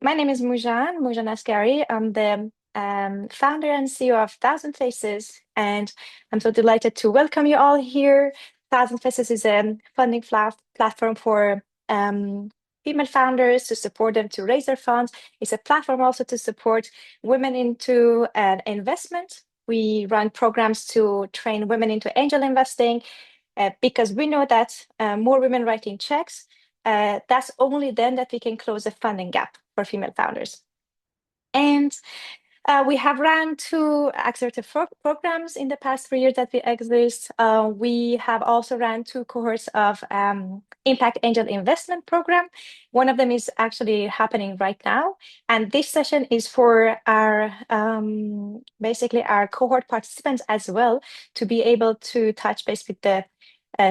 My name is Mujan Asghari. I'm the founder and CEO of Thousand Faces, and I'm so delighted to welcome you all here. Thousand Faces is a funding platform for female founders to support them to raise their funds. It's a platform also to support women into an investment. We run programs to train women into angel investing because we know that more women writing checks, that's only then that we can close the funding gap for female founders. And we have run two accelerator programs in the past 3 years that we exist. We have also ran two cohorts of Impact Angel Investment Program. One of them is actually happening right now. And this session is for our basically our cohort participants as well to be able to touch base with the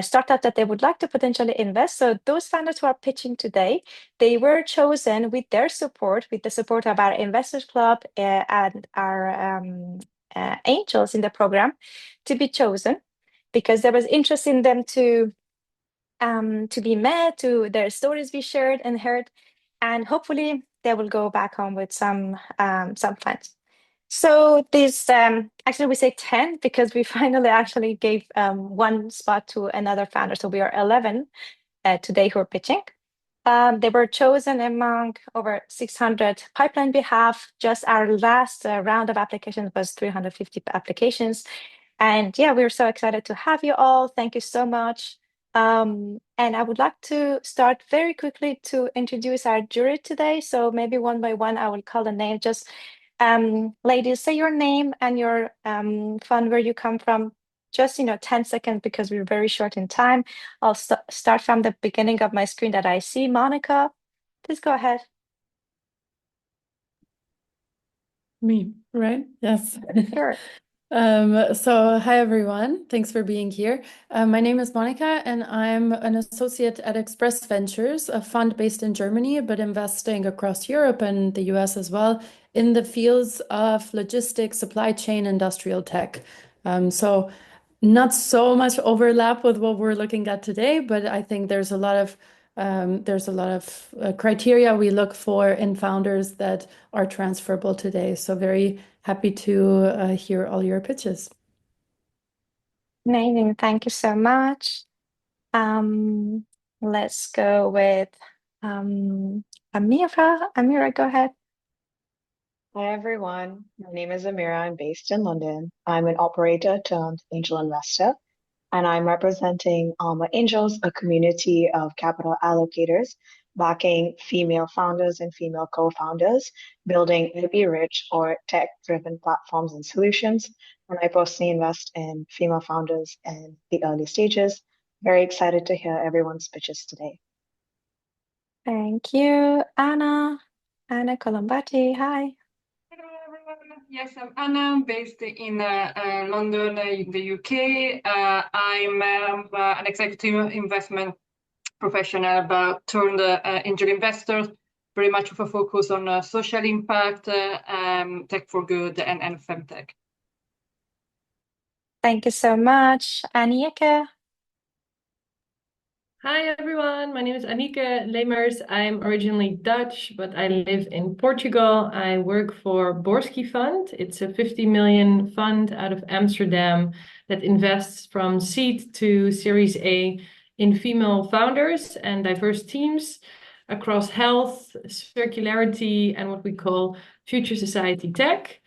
startup that they would like to potentially invest. So those founders who are pitching today, they were chosen with their support, with the support of our Investors Club and our angels in the program to be chosen because there was interest in them to be met, to their stories be shared and heard, and hopefully they will go back home with some funds. So this actually we say 10 because we finally actually gave one spot to another founder. So we are 11 today who are pitching. They were chosen among over 600 pipeline we have. Just our last round of applications was 350 applications. And yeah, we're so excited to have you all. Thank you so much. And I would like to start very quickly to introduce our jury today. So maybe one by one, I will call the name. Just ladies, say your name and your fund, where you come from. Just 10 seconds because we're very short in time. I'll start from the beginning of my screen that I see. Monica, please go ahead. Me, right? Yes. Sure. So hi everyone, thanks for being here. My name is Monica and I'm an associate at Express Ventures, a fund based in Germany, but investing across Europe and the US as well in the fields of logistics, supply chain, industrial tech. So not so much overlap with what we're looking at today, but I think there's a lot of criteria we look for in founders that are transferable today. So very happy to hear all your pitches. Amazing. Thank you so much. Let's go with Amira. Amira, go ahead. Hi everyone, my name is Amira. I'm based in London. I'm an operator turned angel investor, and I'm representing Alma Angels, a community of capital allocators backing female founders and female co-founders, building IP-rich or tech-driven platforms and solutions. And I personally invest in female founders in the early stages. Very excited to hear everyone's pitches today. Thank you. Anna Colombati. Hi. Hello, everyone. Yes, I'm Anna, based in London, in the UK. I'm an executive investment professional, but turned angel investor, very much with a focus on social impact, tech for good, and femtech. Thank you so much. Anieke. Hi everyone, my name is Anieke Lemers. I'm originally Dutch, but I live in Portugal. I work for Borski Fund. It's a 50 million fund out of Amsterdam that invests from seed to Series A in female founders and diverse teams across health, circularity, and what we call future society tech.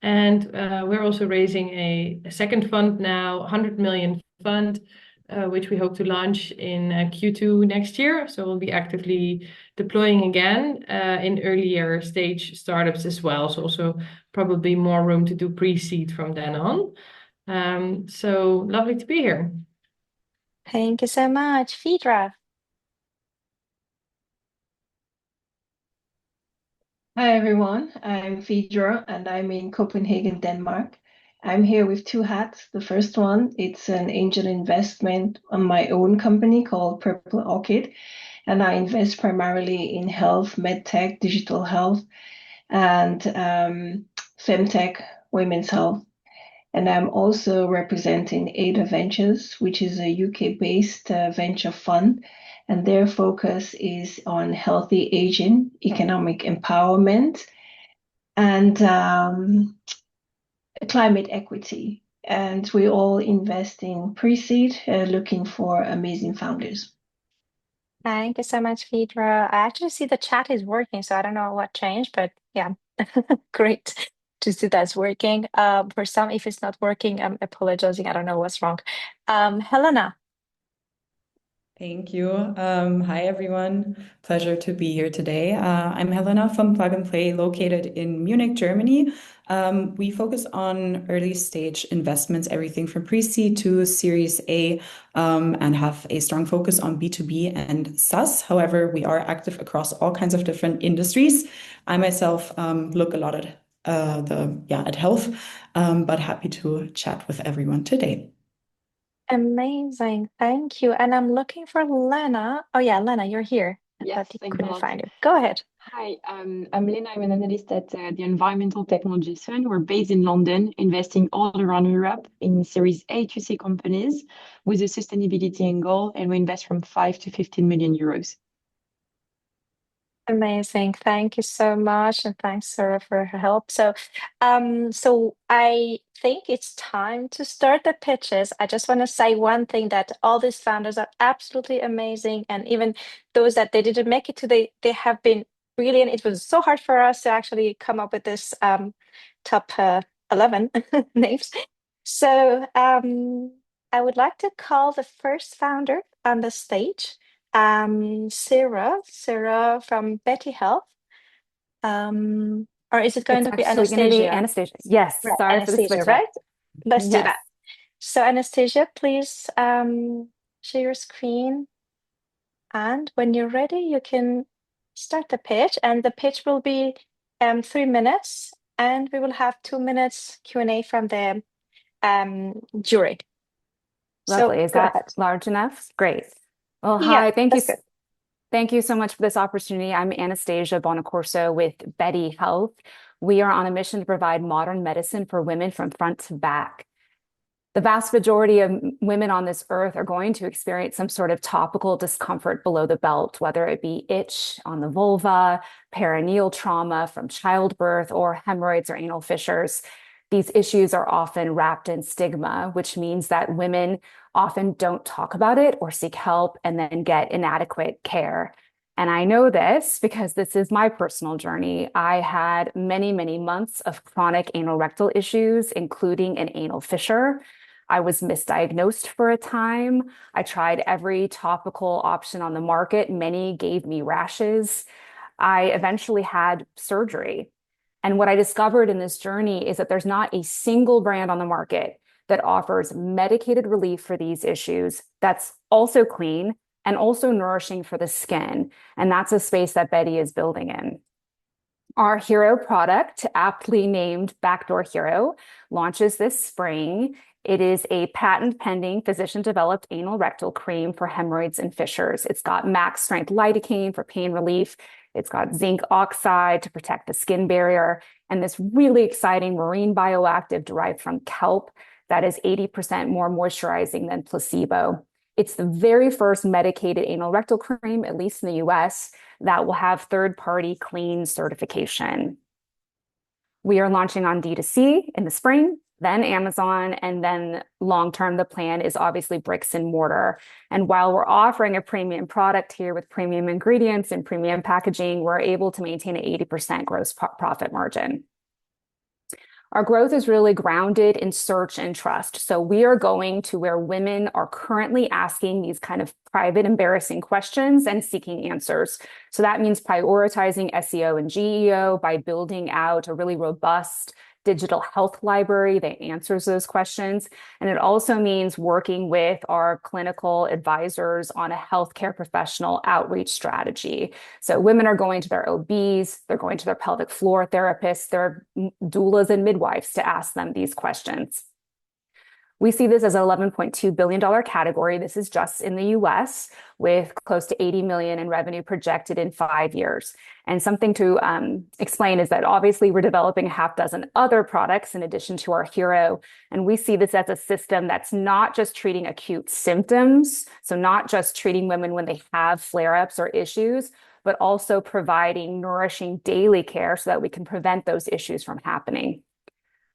And we're also raising a second fund now, 100 million fund, which we hope to launch in Q2 next year. So we'll be actively deploying again in earlier stage startups as well. So also probably more room to do pre-seed from then on. So lovely to be here. Thank you so much. Phaedra. Hi everyone, I'm Phaedra and I'm in Copenhagen, Denmark. I'm here with two hats. The first one, it's an angel investment on my own company called Purple Orchid, and I invest primarily in health, medtech, digital health, and femtech, women's health. And I'm also representing Ada Ventures, which is a UK-based venture fund, and their focus is on healthy aging, economic empowerment, and climate equity. And we all invest in pre-seed, looking for amazing founders. Thank you so much, Phaedra. I actually see the chat is working, so I don't know what changed, but yeah, great to see that's working. For some, if it's not working, I'm apologizing. I don't know what's wrong. Helena. Thank you. Hi, everyone. Pleasure to be here today. I'm Helena from Plug and Play, located in Munich, Germany. We focus on early stage investments, everything from pre-seed to Series A, and have a strong focus on B2B and SaaS. However, we are active across all kinds of different industries. I myself look a lot at health, but happy to chat with everyone today. Amazing. Thank you. And I'm looking for Lena. Oh, yeah, Lena, you're here. Yes, But thank you a couldn't lot. find you. Go ahead. Hi, I'm Lena. I'm an analyst at the Environmental Technology Fund. We're based in London, investing all around Europe in Series A to C companies with a sustainability angle, and we invest from 5 to 15 million euros. Amazing. Thank you so much. And thanks, Sarah, for her help. So I think it's time to start the pitches. I just want to say one thing, that all these founders are absolutely amazing. And even those that they didn't make it to, they have been brilliant. It was so hard for us to actually come up with this top 11 names. So I would like to call the first founder on the stage. Sarah from Betty Health. Or is it going It's to be actually going to be Anastasia? Anastasia. Yes, Right, sorry for the Anastasia, switch up. right? Let's do Yes. that. So Anastasia, please share your screen. And when you're ready, you can start the pitch. And the pitch will be 3 minutes. And we will have 2 minutes Q&A from the jury. Lovely. So Is go that ahead. large enough? Great. Well, Yeah, hi. Thank you. that's good. Thank you so much for this opportunity. I'm Anastasia Bonacorso with Betty Health. We are on a mission to provide modern medicine for women from front to back. The vast majority of women on this earth are going to experience some sort of topical discomfort below the belt, whether it be itch on the vulva, perineal trauma from childbirth, or hemorrhoids or anal fissures. These issues are often wrapped in stigma, which means that women often don't talk about it or seek help and then get inadequate care. And I know this because this is my personal journey. I had many, many months of chronic anal rectal issues, including an anal fissure. I was misdiagnosed for a time. I tried every topical option on the market. Many gave me rashes. I eventually had surgery. And what I discovered in this journey is that there's not a single brand on the market that offers medicated relief for these issues that's also clean and also nourishing for the skin. And that's a space that Betty is building in. Our hero product, aptly named Backdoor Hero, launches this spring. It is a patent-pending, physician-developed anal rectal cream for hemorrhoids and fissures. It's got max strength lidocaine for pain relief. It's got zinc oxide to protect the skin barrier, and this really exciting marine bioactive derived from kelp that is 80% more moisturizing than placebo. It's the very first medicated anal rectal cream, at least in the US, that will have third-party clean certification. We are launching on D2C in the spring, then Amazon, and then long-term, the plan is obviously bricks and mortar. And while we're offering a premium product here with premium ingredients and premium packaging, we're able to maintain an 80% gross profit margin. Our growth is really grounded in search and trust. So we are going to where women are currently asking these kind of private, embarrassing questions and seeking answers. So that means prioritizing SEO and GEO by building out a really robust digital health library that answers those questions. And it also means working with our clinical advisors on a healthcare professional outreach strategy. So women are going to their OBs, they're going to their pelvic floor therapists, their doulas and midwives to ask them these questions. We see this as an $11.2 billion category. This is just in the US, with close to 80 million in revenue projected in 5 years. And something to explain is that obviously we're developing a half dozen other products in addition to our hero. And we see this as a system that's not just treating acute symptoms, so not just treating women when they have flare-ups or issues, but also providing nourishing daily care so that we can prevent those issues from happening.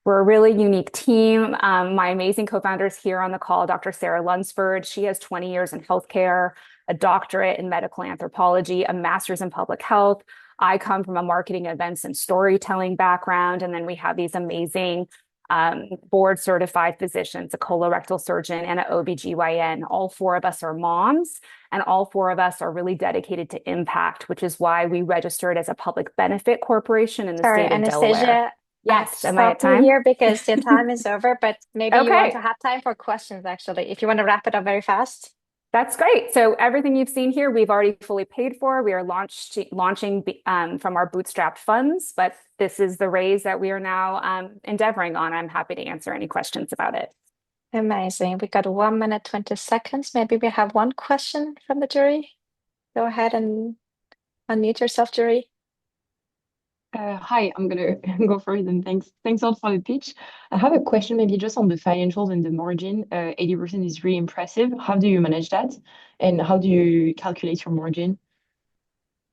We're a really unique team. My amazing co-founders here on the call, Dr. Sarah Lunsford, she has 20 years in healthcare, a doctorate in medical anthropology, a master's in public health. I come from a marketing, events, and storytelling background. And then we have these amazing board certified physicians, a colorectal surgeon and an OBGYN. All 4 of us are moms, and all 4 of us are really dedicated to impact, which is why we registered as a public benefit corporation in the state of Anastasia, Delaware. Yes, am I at stop you time? here because your time is over, but maybe you want Okay. to have time for questions, actually, if you want to wrap it up very fast. That's great. So everything you've seen here, we've already fully paid for. We are launching from our bootstrapped funds, but this is the raise that we are now endeavoring on. I'm happy to answer any questions about it. Amazing. We got 1 minute, 20 seconds. Maybe we have one question from the jury. Go ahead and unmute yourself, jury. Hi, I'm gonna go first, and thanks all for the pitch. I have a question maybe just on the financials and the margin. 80% is really impressive. How do you manage that? And how do you calculate your margin?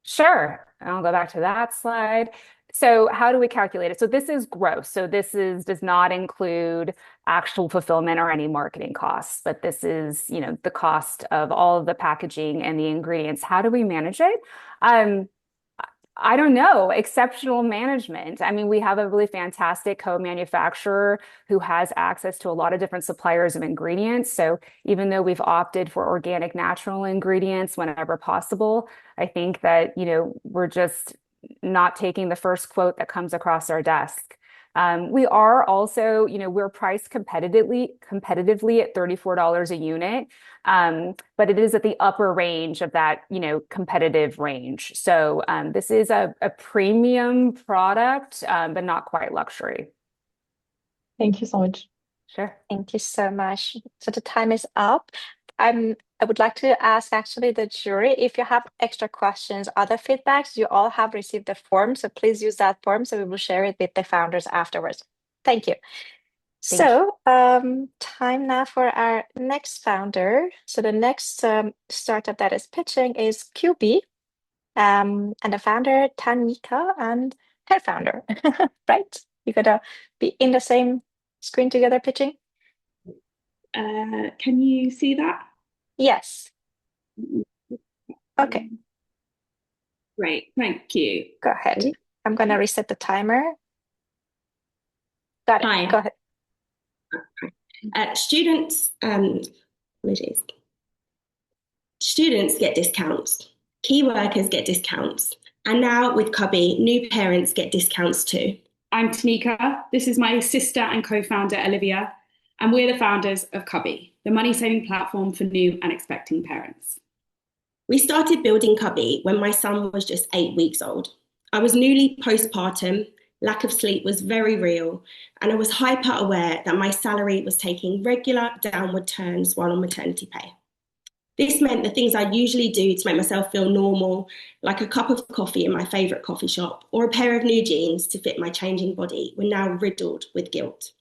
Sure. I'll go back to that slide. So how do we calculate it? So this is gross. So this does not include actual fulfillment or any marketing costs, but this is, the cost of all of the packaging and the ingredients. How do we manage it? I don't know, exceptional management. I mean, we have a really fantastic co-manufacturer who has access to a lot of different suppliers of ingredients. So even though we've opted for organic, natural ingredients whenever possible, I think that, we're just not taking the first quote that comes across our desk. We are also, we're priced competitively at $34 a unit, but it is at the upper range of that, competitive range. So this is a premium product, but not quite luxury. Thank you so much. Sure. Thank you so much. So the time is up. I would like to ask actually the jury, if you have extra questions, other feedbacks, you all have received the form. So please use that form so we will share it with the founders afterwards. Thank you. So time now for our next founder. So the next startup that is pitching is QB, and the founder, Tanika, and her founder, right? You're gonna be in the same screen together pitching? Can you see that? Yes. Okay. Great, thank you. Go ahead. I'm going to reset the timer. Got it. Hi. Go ahead. Students get discounts. Key workers get discounts. And now with Cubby, new parents get discounts too. I'm Tanika. This is my sister and co-founder, Olivia, and we're the founders of Cubby, the money-saving platform for new and expecting parents. We started building Cubby when my son was just 8 weeks old. I was newly postpartum, lack of sleep was very real, and I was hyper aware that my salary was taking regular downward turns while on maternity pay. This meant the things I usually do to make myself feel normal, like a cup of coffee in my favourite coffee shop or a pair of new jeans to fit my changing body, were now riddled with guilt.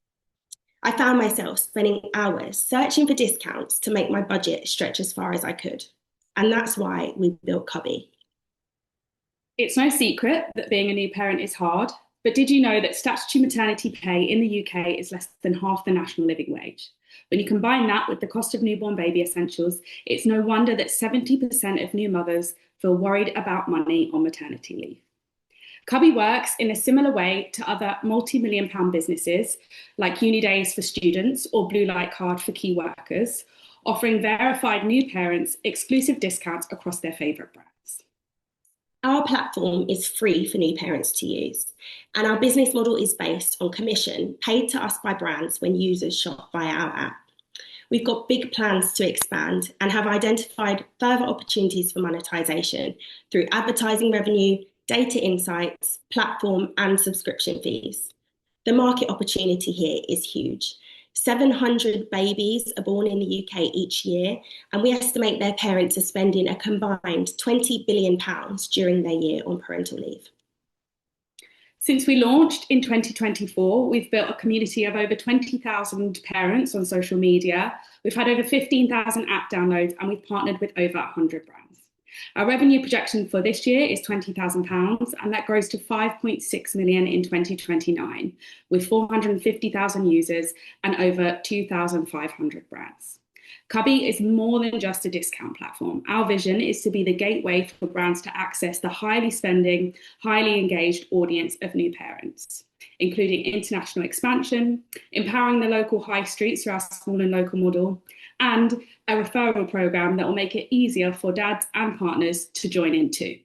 I found myself spending hours searching for discounts to make my budget stretch as far as I could. And that's why we built Cubby. It's no secret that being a new parent is hard, but did you know that statutory maternity pay in the UK is less than half the national living wage? When you combine that with the cost of newborn baby essentials, it's no wonder that 70% of new mothers feel worried about money on maternity leave. Cubby works in a similar way to other multi-million-pound businesses like Unidays for students or Blue Light Card for key workers, offering verified new parents exclusive discounts across their favourite brands. Our platform is free for new parents to use, and our business model is based on commission paid to us by brands when users shop via our app. We've got big plans to expand and have identified further opportunities for monetization through advertising revenue, data insights, platform and subscription fees. The market opportunity here is huge. 700 babies are born in the UK each year, and we estimate their parents are spending a combined £20 billion during their year on parental leave. Since we launched in 2024, we've built a community of over 20,000 parents on social media. We've had over 15,000 app downloads, and we've partnered with over 100 brands. Our revenue projection for this year is £20,000, and that grows to 5.6 million in 2029, with 450,000 users and over 2,500 brands. Cubby is more than just a discount platform. Our vision is to be the gateway for brands to access the highly spending, highly engaged audience of new parents, including international expansion, empowering the local high streets through our small and local model, and a referral program that will make it easier for dads and partners to join in too.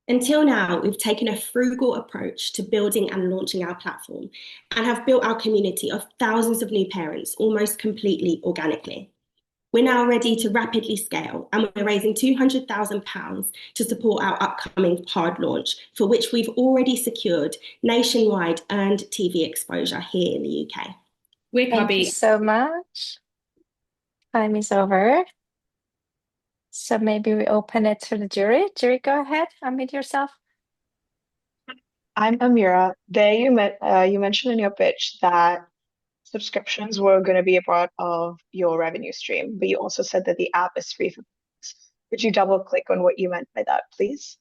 Until now, we've taken a frugal approach to building and launching our platform and have built our community of thousands of new parents almost completely organically. We're now ready to rapidly scale, and we're raising £200,000 to support our upcoming hard launch, for which we've already secured nationwide earned TV exposure here in the UK. We're Thank Cubby. you so much. Time is over. So maybe we open it to the jury. Jury, go ahead, unmute yourself. I'm Amira. There you mentioned in your pitch that subscriptions were going to be a part of your revenue stream, but you also said that the app is free for parents. Could you double click on what you meant by that, please?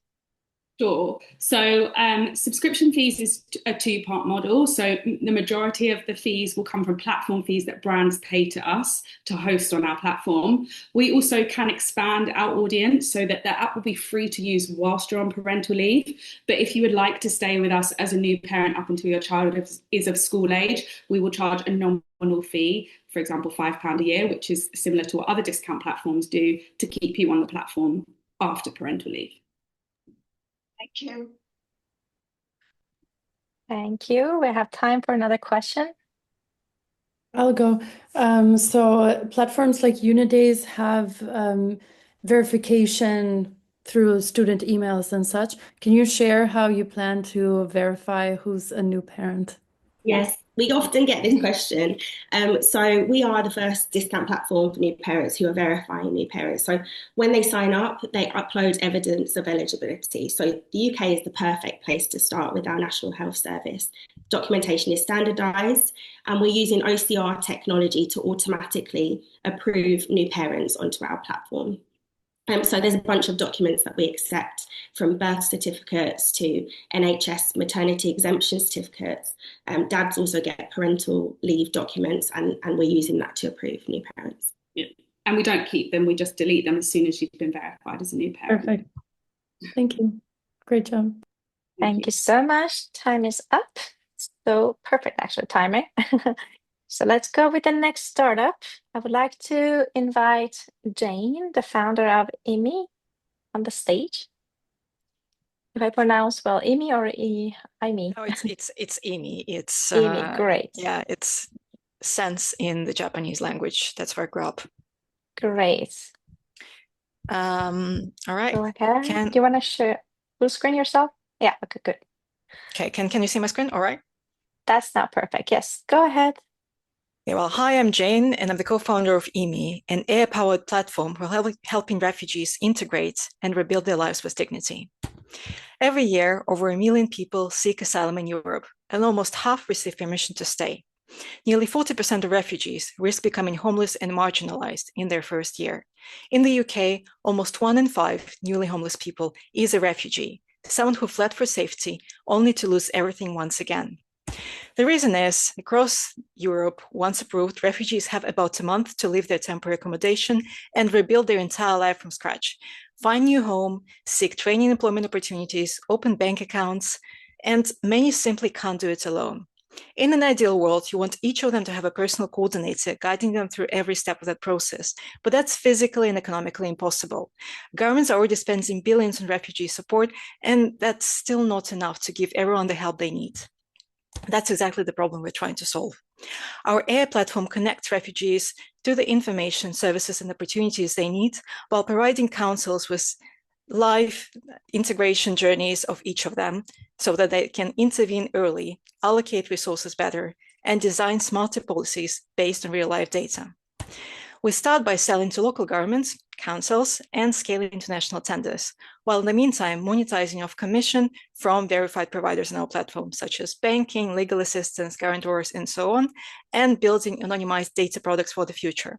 Sure. So subscription fees is a two-part model. So the majority of the fees will come from platform fees that brands pay to us to host on our platform. We also can expand our audience so that the app will be free to use whilst you're on parental leave. But if you would like to stay with us as a new parent up until your child is of school age, we will charge a nominal fee, for example, £5 a year, which is similar to what other discount platforms do to keep you on the platform after parental leave. Thank you. Thank you. We have time for another question. I'll go. So platforms like Unidays have verification through student emails and such. Can you share how you plan to verify who's a new parent? Yes, we often get this question. So we are the first discount platform for new parents who are verifying new parents. So when they sign up, they upload evidence of eligibility. So the UK is the perfect place to start with our National Health Service. Documentation is standardised, and we're using OCR technology to automatically approve new parents onto our platform. So there's a bunch of documents that we accept, from birth certificates to NHS maternity exemption certificates. Dads also get parental leave documents, and we're using that to approve new parents. Yeah. And we don't keep them, we just delete them as soon as you've been verified as a new parent. Perfect. Thank you. Great job. Thank you so much. Time is up. So perfect, actually, timing. So let's go with the next startup. I would like to invite Jane, the founder of IMI, on the stage. If I pronounce well, IMI or IMI? No, it's IMI. It's IMI, great. Yeah, it's sense in the Japanese language. That's where I grew up. Great. All right. Go ahead. Do you want to share full screen yourself? Yeah, okay, good. Okay, can you see my screen? All right. That's not perfect. Yes, go ahead. Yeah, well, hi, I'm Jane, and I'm the co-founder of IMI, an AI-powered platform for helping refugees integrate and rebuild their lives with dignity. Every year, over 1 million people seek asylum in Europe, and almost half receive permission to stay. Nearly 40% of refugees risk becoming homeless and marginalized in their first year. In the UK, almost 1 in 5 newly homeless people is a refugee, someone who fled for safety only to lose everything once again. The reason is, across Europe, once approved, refugees have about a month to leave their temporary accommodation and rebuild their entire life from scratch. Find new home, seek training and employment opportunities, open bank accounts, and many simply can't do it alone. In an ideal world, you want each of them to have a personal coordinator guiding them through every step of that process, but that's physically and economically impossible. Governments are already spending billions on refugee support, and that's still not enough to give everyone the help they need. That's exactly the problem we're trying to solve. Our AI platform connects refugees to the information, services, and opportunities they need while providing counsels with live integration journeys of each of them so that they can intervene early, allocate resources better, and design smarter policies based on real-life data. We start by selling to local governments, councils, and scaling international tenders, while in the meantime monetizing off commission from verified providers in our platform, such as banking, legal assistance, guarantors, and so on, and building anonymized data products for the future.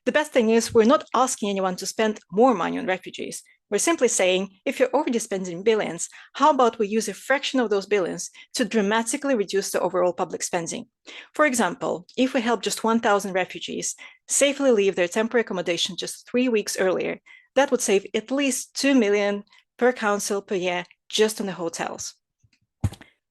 The best thing is we're not asking anyone to spend more money on refugees. We're simply saying, if you're already spending billions, how about we use a fraction of those billions to dramatically reduce the overall public spending? For example, if we help just 1,000 refugees safely leave their temporary accommodation just 3 weeks earlier, that would save at least 2 million per council per year just on the hotels.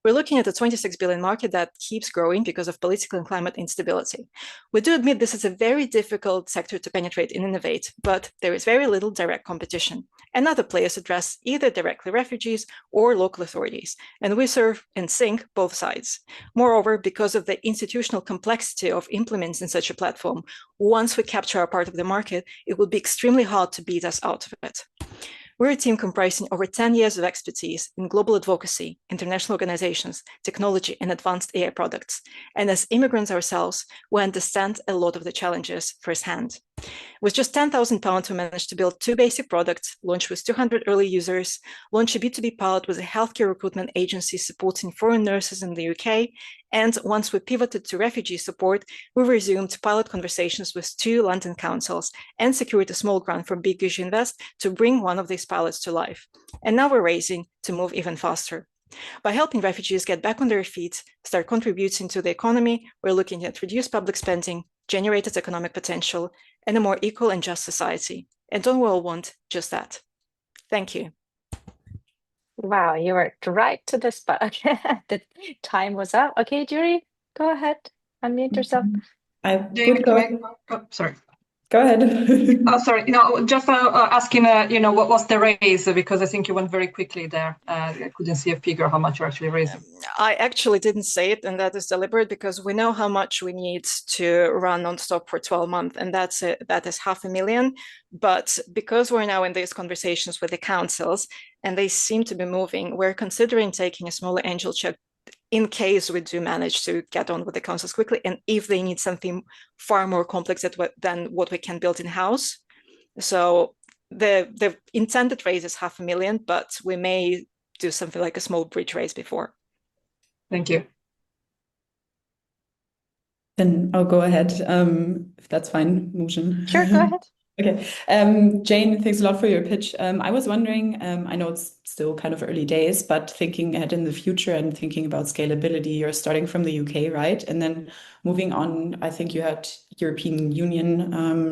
We're looking at a 26 billion market that keeps growing because of political and climate instability. We do admit this is a very difficult sector to penetrate and innovate, but there is very little direct competition. And other players address either directly refugees or local authorities, and we serve and sync both sides. Moreover, because of the institutional complexity of implementing such a platform, once we capture our part of the market, it will be extremely hard to beat us out of it. We're a team comprising over 10 years of expertise in global advocacy, international organizations, technology, and advanced AI products. And as immigrants ourselves, we understand a lot of the challenges firsthand. With just £10,000, we managed to build 2 basic products, launch with 200 early users, launch a B2B pilot with a healthcare recruitment agency supporting foreign nurses in the UK, and once we pivoted to refugee support, we resumed pilot conversations with 2 London councils and secured a small grant from Big Gush Invest to bring one of these pilots to life. And now we're racing to move even faster. By helping refugees get back on their feet, start contributing to the economy, we're looking at reduced public spending, generated economic potential, and a more equal and just society. And don't we all want just that? Thank you. Wow, you were right to the spot. The time was up. Okay, Jury, go ahead. Unmute yourself. I Jane, would go. sorry. Go ahead. Oh, sorry. No, just asking, what was the raise? Because I think you went very quickly there. I couldn't see a figure how much you're actually raising. I actually didn't say it, and that is deliberate because we know how much we need to run nonstop for 12 months, and that is £500,000. But because we're now in these conversations with the councils, and they seem to be moving, we're considering taking a smaller angel check in case we do manage to get on with the councils quickly, and if they need something far more complex than what we can build in-house. So the intended raise is £500,000, but we may do something like a small bridge raise before. Thank you. Then I'll go ahead, if that's fine, Motion. Sure, go ahead. Okay. Jane, thanks a lot for your pitch. I was wondering, I know it's still kind of early days, but thinking ahead in the future and thinking about scalability, you're starting from the UK, right? And then moving on, I think you had European Union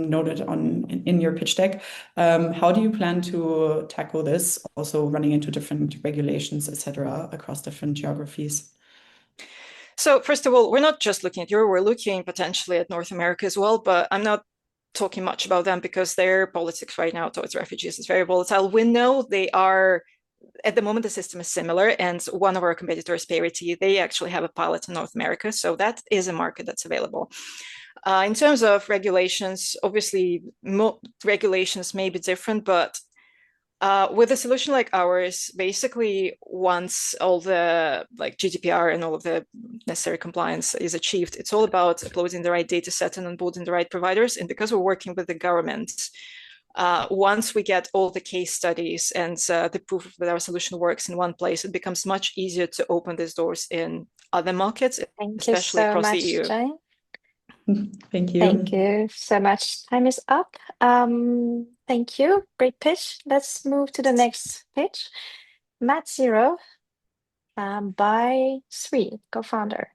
noted in your pitch deck. How do you plan to tackle this, also running into different regulations, etc., across different geographies? So first of all, we're not just looking at Europe, we're looking potentially at North America as well, but I'm not talking much about them because their politics right now towards refugees is very volatile. We know they are, at the moment, the system is similar, and one of our competitors, Parity, they actually have a pilot in North America, so that is a market that's available. In terms of regulations, obviously, regulations may be different, but with a solution like ours, basically once all the GDPR and all of the necessary compliance is achieved, it's all about uploading the right data set and onboarding the right providers. And because we're working with the government, once we get all the case studies and the proof that our solution works in one place, it becomes much easier to open these doors in other markets, especially across the EU. Jane. Thank you. Thank you so much. Time is up. Thank you. Great pitch. Let's move to the next pitch. Matt Zero by Sri, co-founder.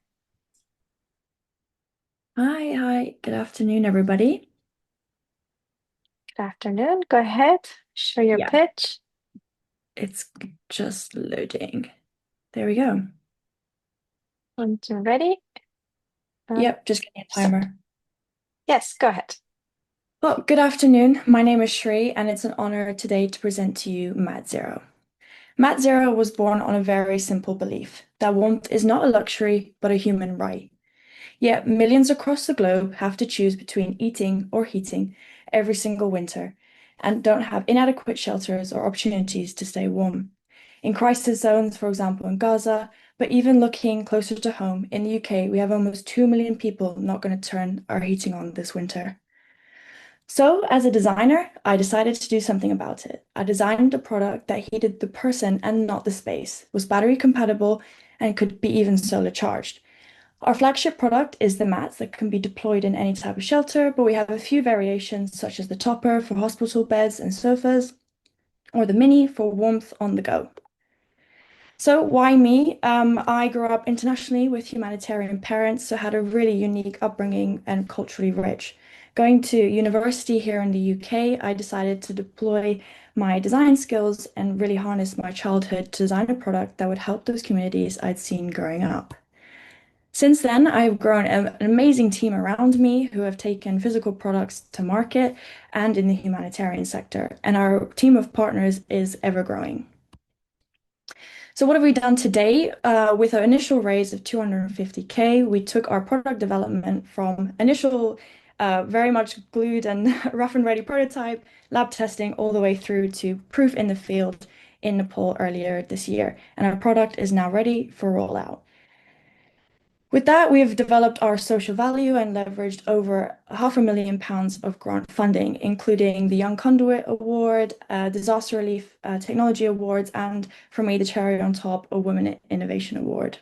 Hi. Good afternoon, everybody. Good afternoon. Go ahead. Show your pitch. It's just loading. There we go. When you're ready. Yep, just getting a timer. Yes, go ahead. Well, good afternoon. My name is Shri, and it's an honor today to present to you Mat Zero. Mat Zero was born on a very simple belief that warmth is not a luxury, but a human right. Yet millions across the globe have to choose between eating or heating every single winter and don't have inadequate shelters or opportunities to stay warm. in crisis zones, for example, in Gaza. But even looking closer to home, in the UK, we have almost 2 million people not going to turn our heating on this winter. So, as a designer, I decided to do something about it. I designed a product that heated the person and not the space, was battery compatible, and could be even solar charged. Our flagship product is the mats that can be deployed in any type of shelter, but we have a few variations, such as the topper for hospital beds and sofas, or the mini for warmth on the go. So why me? I grew up internationally with humanitarian parents, so had a really unique upbringing and culturally rich. Going to university here in the UK, I decided to deploy my design skills and really harness my childhood to design a product that would help those communities I'd seen growing up. Since then, I've grown an amazing team around me who have taken physical products to market and in the humanitarian sector, and our team of partners is ever growing. So what have we done today? With our initial raise of 250K, we took our product development from initial, very much glued and rough and ready prototype, lab testing, all the way through to proof in the field in Nepal earlier this year. And our product is now ready for rollout. With that, we've developed our social value and leveraged over £500,000 of grant funding, including the Young Conduit Award, Disaster Relief Technology Awards, and for me, the cherry on top, a Women Innovation Award.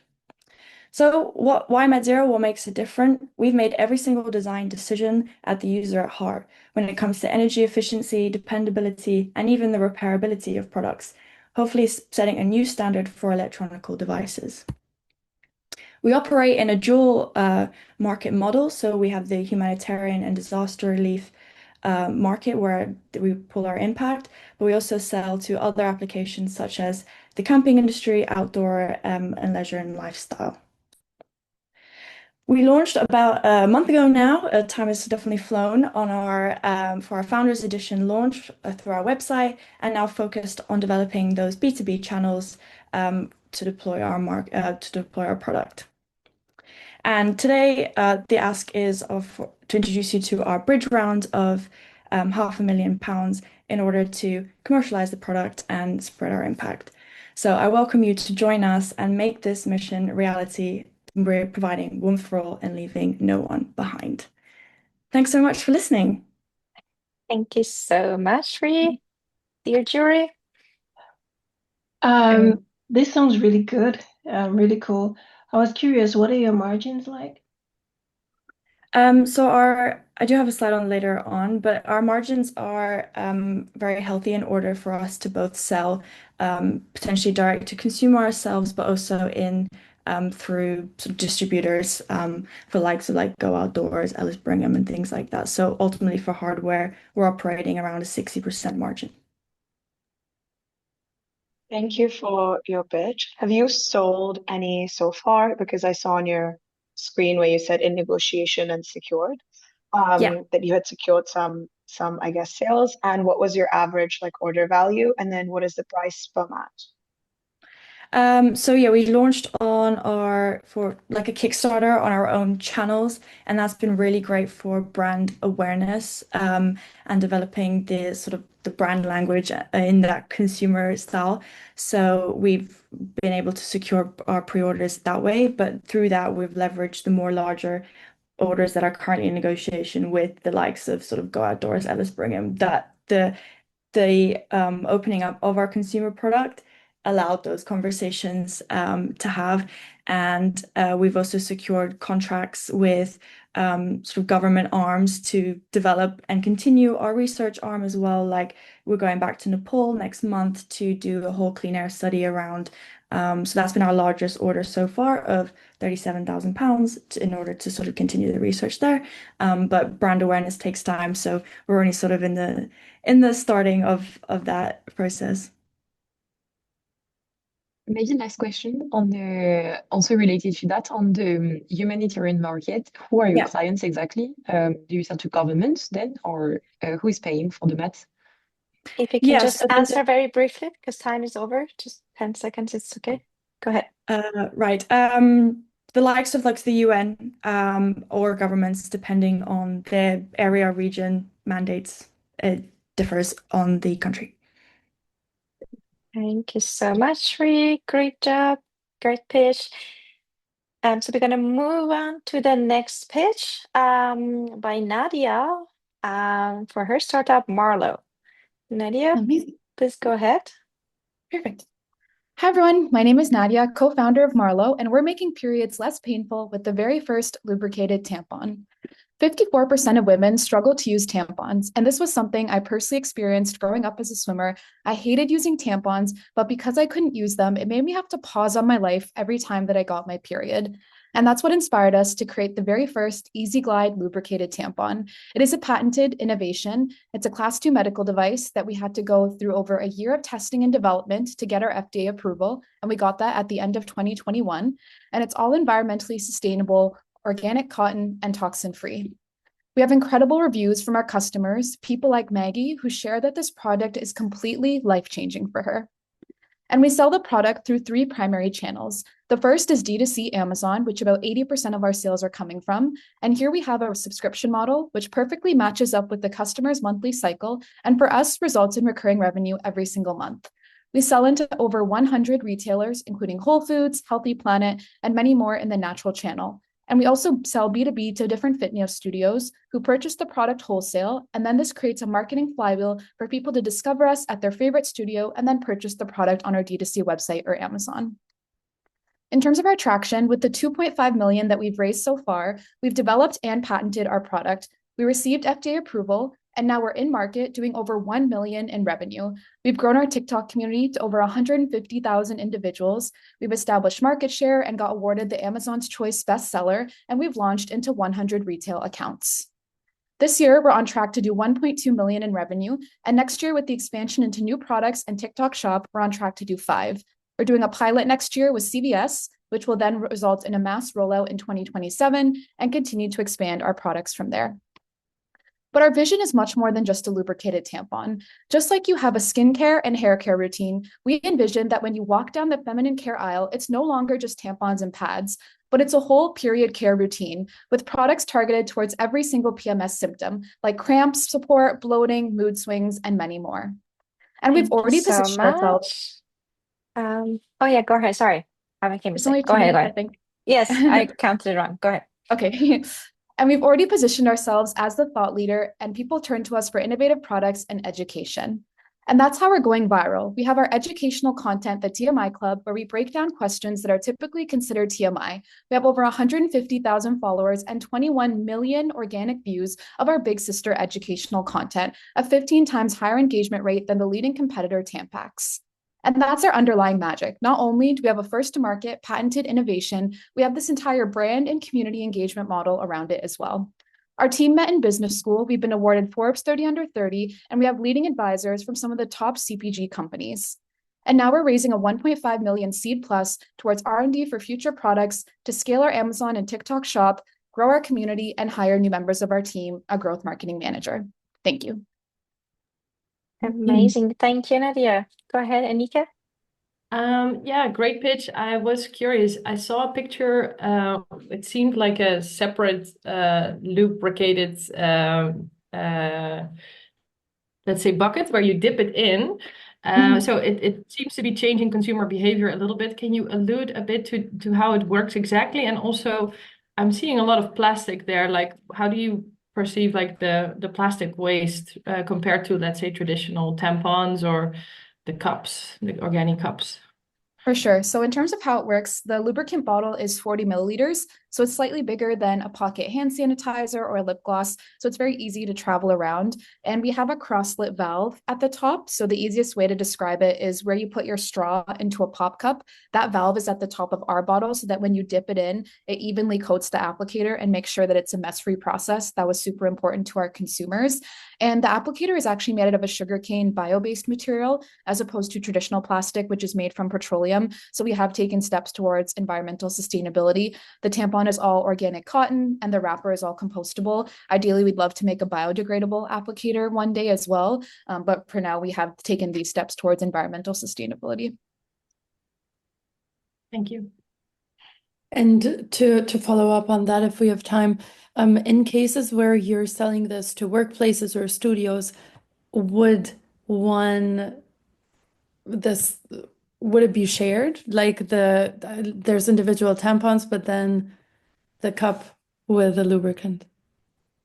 So why Mat Zero? What makes it different? We've made every single design decision at the user at heart when it comes to energy efficiency, dependability, and even the repairability of products, hopefully setting a new standard for electronic devices. We operate in a dual market model. So we have the humanitarian and disaster relief market where we pull our impact, but we also sell to other applications such as the camping industry, outdoor and leisure and lifestyle. We launched about a month ago now. Time has definitely flown on our for our Founders Edition launch through our website, and now focused on developing those B2B channels to deploy our product. And today, the ask is to introduce you to our bridge round of £500,000 in order to commercialize the product and spread our impact. So I welcome you to join us and make this mission reality. We're providing warmth for all and leaving no one behind. Thanks so much for listening. Thank you so much, Ree. Dear jury. This sounds really good, really cool. I was curious, what are your margins like? So I do have a slide on later on, but our margins are very healthy in order for us to both sell potentially direct to consumer ourselves, but also in through sort of distributors for likes of like Go Outdoors, Ellis Brigham, and things like that. So ultimately for hardware, we're operating around a 60% margin. Thank you for your pitch. Have you sold any so far? Because I saw on your screen where you said in negotiation and secured, that you had secured some I guess sales. And what was your average like order value? And then what is the price per mat? So yeah, we launched for like a Kickstarter on our own channels, and that's been really great for brand awareness and developing the sort of the brand language in that consumer style. So we've been able to secure our pre-orders that way, but through that we've leveraged the more larger orders that are currently in negotiation with the likes of sort of Go Outdoors, Ellis Brigham, that the opening up of our consumer product allowed those conversations to have. And we've also secured contracts with sort of government arms to develop and continue our research arm as well. Like we're going back to Nepal next month to do a whole clean air study around. So that's been our largest order so far of £37,000 in order to sort of continue the research there. But brand awareness takes time, so we're only sort of in the starting of that process. Maybe last question on the also related to that on the humanitarian market. Who are your clients exactly? Do you sell to governments then, or who is paying for the mats? If you can just answer very briefly, because time is over, just 10 seconds, it's okay. Go ahead. Right. The likes of like the UN or governments, depending on their area, region, mandates, it differs on the country. Thank you so much, Shri. Great job. Great pitch. So we're gonna move on to the next pitch by Nadia for her startup, Marlowe. Nadia, Amazing. please go ahead. Perfect. Hi, everyone. My name is Nadia, co-founder of Marlowe, and we're making periods less painful with the very first lubricated tampon. 54% of women struggle to use tampons, and this was something I personally experienced growing up as a swimmer. I hated using tampons, but because I couldn't use them, it made me have to pause on my life every time that I got my period. And that's what inspired us to create the very first Easy Glide lubricated tampon. It is a patented innovation. It's a Class 2 medical device that we had to go through over a year of testing and development to get our FDA approval, and we got that at the end of 2021. And it's all environmentally sustainable, organic cotton, and toxin-free. We have incredible reviews from our customers, people like Maggie, who share that this product is completely life-changing for her. And we sell the product through 3 primary channels. The first is D2C Amazon, which about 80% of our sales are coming from. And here we have a subscription model, which perfectly matches up with the customer's monthly cycle, and for us results in recurring revenue every single month. We sell into over 100 retailers, including Whole Foods, Healthy Planet, and many more in the natural channel. And we also sell B2B to different fitness studios who purchase the product wholesale. And then this creates a marketing flywheel for people to discover us at their favorite studio and then purchase the product on our D2C website or Amazon. In terms of our traction, with the 2.5 million that we've raised so far, we've developed and patented our product. We received FDA approval, and now we're in market doing over 1 million in revenue. We've grown our TikTok community to over 150,000 individuals. We've established market share and got awarded the Amazon's Choice bestseller, and we've launched into 100 retail accounts. This year, we're on track to do 1.2 million in revenue, and next year, with the expansion into new products and TikTok Shop, we're on track to do 5. We're doing a pilot next year with CVS, which will then result in a mass rollout in 2027 and continue to expand our products from there. But our vision is much more than just a lubricated tampon. Just like you have a skincare and hair care routine, we envision that when you walk down the feminine care aisle, it's no longer just tampons and pads, but it's a whole period care routine with products targeted towards every single PMS symptom, like cramps, support, bloating, mood swings, and many more. And we've already positioned ourselves. Oh yeah, go ahead. Sorry, I became a It's only mistake. Go 2 ahead. minutes, I think. Yes, I counted it wrong. Go ahead. Okay. And we've already positioned ourselves as the thought leader, and people turn to us for innovative products and education. And that's how we're going viral. We have our educational content, the TMI Club, where we break down questions that are typically considered TMI. We have over 150,000 followers and 21 million organic views of our big sister educational content, a 15 times higher engagement rate than the leading competitor, Tampax. And that's our underlying magic. Not only do we have a first to market patented innovation, we have this entire brand and community engagement model around it as well. Our team met in business school. We've been awarded Forbes 30 Under 30, and we have leading advisors from some of the top CPG companies. And now we're raising a 1.5 million seed plus towards R&D for future products to scale our Amazon and TikTok shop, grow our community, and hire new members of our team, a growth marketing manager. Thank you. Amazing. Thank you, Nadia. Go ahead, Anika. Yeah, great pitch. I was curious. I saw a picture. It seemed like a separate lubricated, let's say, bucket where you dip it in. So it seems to be changing consumer behavior a little bit. Can you allude a bit to how it works exactly? And also, I'm seeing a lot of plastic there. Like, how do you perceive like the plastic waste compared to, let's say, traditional tampons or the cups, the organic cups? For sure. So in terms of how it works, the lubricant bottle is 40 milliliters. So it's slightly bigger than a pocket hand sanitizer or a lip gloss. So it's very easy to travel around. And we have a cross-slit valve at the top. So the easiest way to describe it is where you put your straw into a pop cup. That valve is at the top of our bottle so that when you dip it in, it evenly coats the applicator and makes sure that it's a mess-free process. That was super important to our consumers. And the applicator is actually made out of a sugarcane bio-based material as opposed to traditional plastic, which is made from petroleum. So we have taken steps towards environmental sustainability. The tampon is all organic cotton and the wrapper is all compostable. Ideally, we'd love to make a biodegradable applicator one day as well. But for now, we have taken these steps towards environmental sustainability. Thank you. And to follow up on that, if we have time, in cases where you're selling this to workplaces or studios, would one this would it be shared? Like there's individual tampons, but then the cup with the lubricant.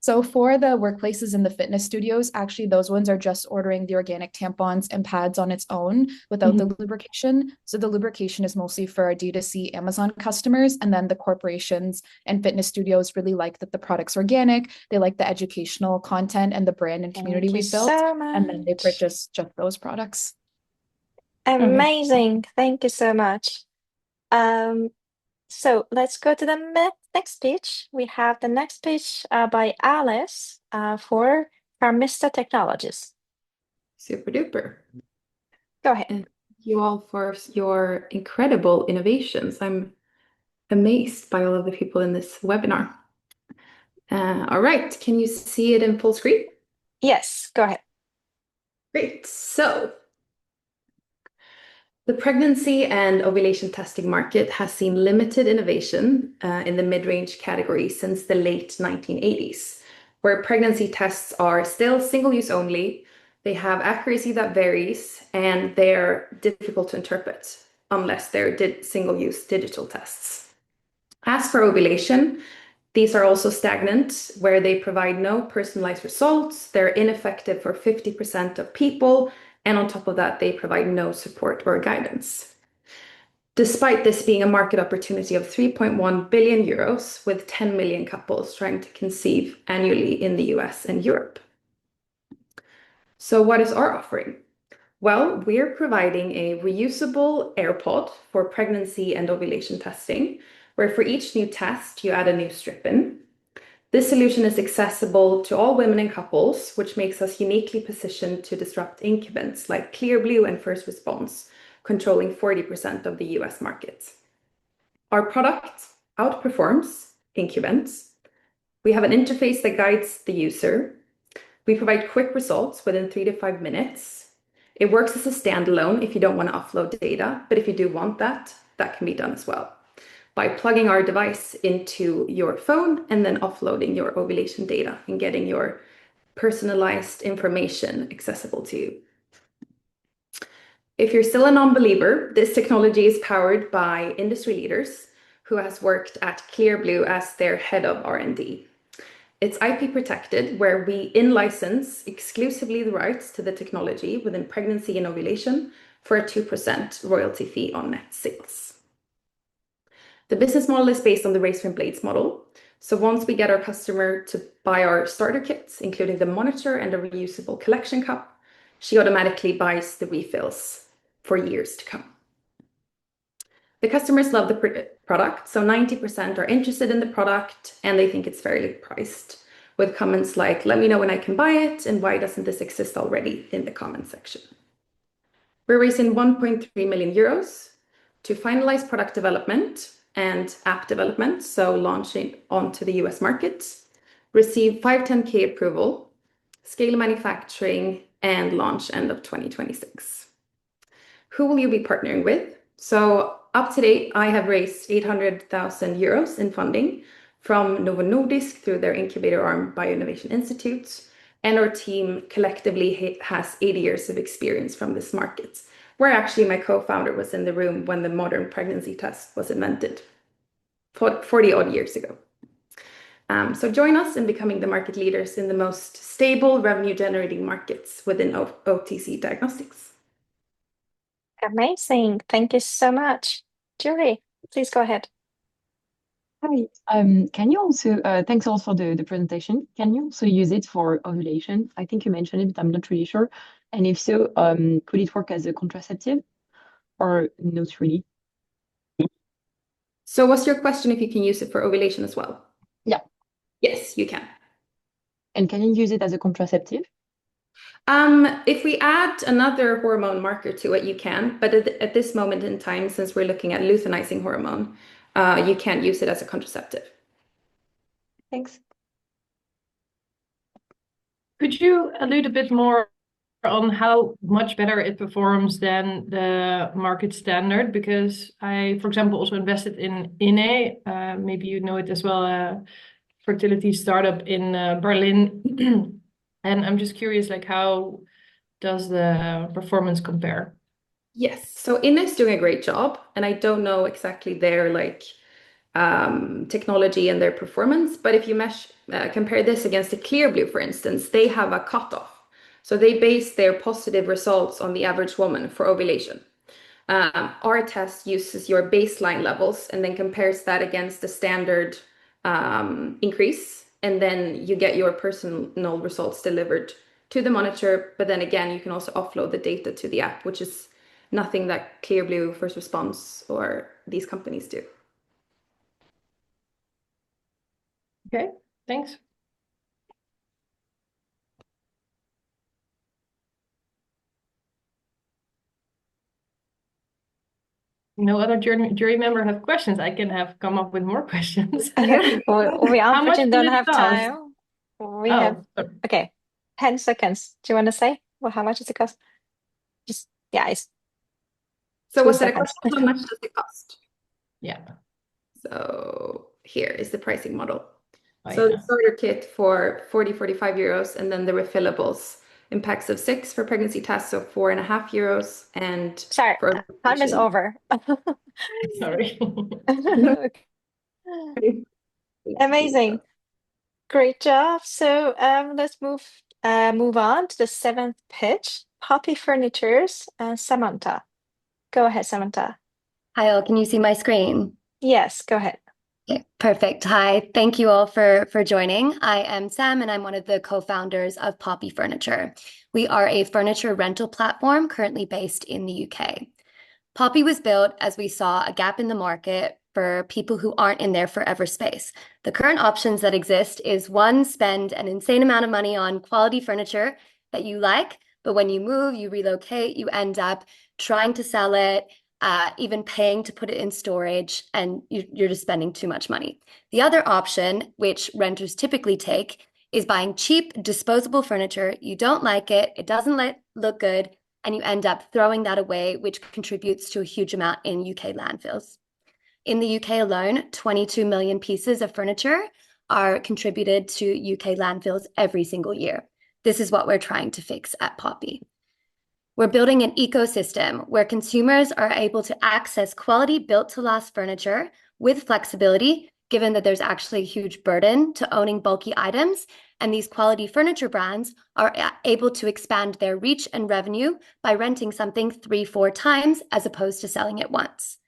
So for the workplaces and the fitness studios, actually those ones are just ordering the organic tampons and pads on its own without the lubrication. So the lubrication is mostly for our D2C Amazon customers, and then the corporations and fitness studios really like that the product's organic. They like the educational content and the brand and community Thank you we've built, so and then they much. purchase just those products. Amazing. Thank you so much. So let's go to the next pitch. We have the next pitch by Alice for Farmista Technologies. Super duper. Go ahead. And thank you all for your incredible innovations. I'm amazed by all of the people in this webinar. All right, can you see it in full screen? Yes, go ahead. Great. So the pregnancy and ovulation testing market has seen limited innovation in the mid-range category since the late 1980s, where pregnancy tests are still single-use only, they have accuracy that varies, and they're difficult to interpret unless they're single-use digital tests. As for ovulation, these are also stagnant, where they provide no personalized results, they're ineffective for 50% of people, and on top of that, they provide no support or guidance. Despite this being a market opportunity of 3.1 billion euros, with 10 million couples trying to conceive annually in the US and Europe. So what is our offering? Well, we're providing a reusable AirPod for pregnancy and ovulation testing, where for each new test, you add a new strip in. This solution is accessible to all women and couples, which makes us uniquely positioned to disrupt incumbents like Clearblue and First Response, controlling 40% of the US market. Our product outperforms incumbents. We have an interface that guides the user. We provide quick results within 3 to 5 minutes. It works as a standalone if you don't want to offload data, but if you do want that, that can be done as well by plugging our device into your phone and then offloading your ovulation data and getting your personalized information accessible to you. If you're still a non-believer, this technology is powered by industry leaders who has worked at Clearblue as their head of R&D. It's IP protected, where we in-license exclusively the rights to the technology within pregnancy and ovulation for a 2% royalty fee on net sales. The business model is based on the razor and blades model. So once we get our customer to buy our starter kits, including the monitor and a reusable collection cup, she automatically buys the refills for years to come. The customers love the product, so 90% are interested in the product and they think it's fairly priced, with comments like, let me know when I can buy it and why doesn't this exist already in the comment section. We're raising 1.3 million euros to finalize product development and app development, so launching onto the US market, receive 510(k) approval, scale manufacturing, and launch end of 2026. Who will you be partnering with? So up to date, I have raised 800,000 euros in funding from Novo Nordisk through their incubator arm Bioinnovation Institute, and our team collectively has 80 years of experience from this market, where actually my co-founder was in the room when the modern pregnancy test was invented 40 odd years ago. So join us in becoming the market leaders in the most stable revenue generating markets within OTC diagnostics. Amazing. Thank you so much. Julie, please go ahead. Hi. Can you also, thanks also for the presentation. Can you also use it for ovulation? I think you mentioned it, but I'm not really sure. And if so, could it work as a contraceptive or not really? So what's your question if you can use it for ovulation as well? Yeah. Yes, you can. And can you use it as a contraceptive? If we add another hormone marker to it, you can, but at this moment in time, since we're looking at luteinizing hormone, you can't use it as a contraceptive. Thanks. Could you allude a bit more on how much better it performs than the market standard? Because I, for example, also invested in INE, maybe you know it as well, a fertility startup in Berlin. And I'm just curious, like, how does the performance compare? Yes, so Inna is doing a great job, and I don't know exactly their technology and their performance. But if you compare this against the Clearblue, for instance, they have a cutoff. So they base their positive results on the average woman for ovulation. Our test uses your baseline levels and then compares that against the standard increase. And then you get your personal results delivered to the monitor. But then again, you can also offload the data to the app, which is nothing that Clearblue, First Response, or these companies do. Okay, thanks. No other jury member have questions. I can come up with more questions. We How much unfortunately did don't it have cost? time. We have, okay, 10 seconds. Do you want to say? Well, how much does it cost? Just, yeah, it's So 2 was it a seconds. question? How much does it cost? Yeah. So here is the pricing model. Oh, so yeah. the starter kit for 45 euros, and then the refillables in packs of 6 for pregnancy tests, so 4.5 euros. And sorry, for time is over. Sorry. Amazing. Great job. So let's move on to the 7th pitch, Poppy Furnitures, Samantha. Go ahead, Samantha. Hi, all. Can you see my screen? Yes, go ahead. Okay, perfect. Hi, thank you all for joining. I am Sam, and I'm one of the co-founders of Poppy Furniture. We are a furniture rental platform currently based in the UK. Poppy was built as we saw a gap in the market for people who aren't in their forever space. The current options that exist is one, spend an insane amount of money on quality furniture that you like, but when you move, you relocate, you end up trying to sell it, even paying to put it in storage, and you're just spending too much money. The other option, which renters typically take, is buying cheap, disposable furniture. You don't like it, it doesn't look good, and you end up throwing that away, which contributes to a huge amount in UK landfills. In the UK alone, 22 million pieces of furniture are contributed to UK landfills every single year. This is what we're trying to fix at Poppy. We're building an ecosystem where consumers are able to access quality built-to-last furniture with flexibility, given that there's actually a huge burden to owning bulky items, and these quality furniture brands are able to expand their reach and revenue by renting something 3-4 times as opposed to selling it once.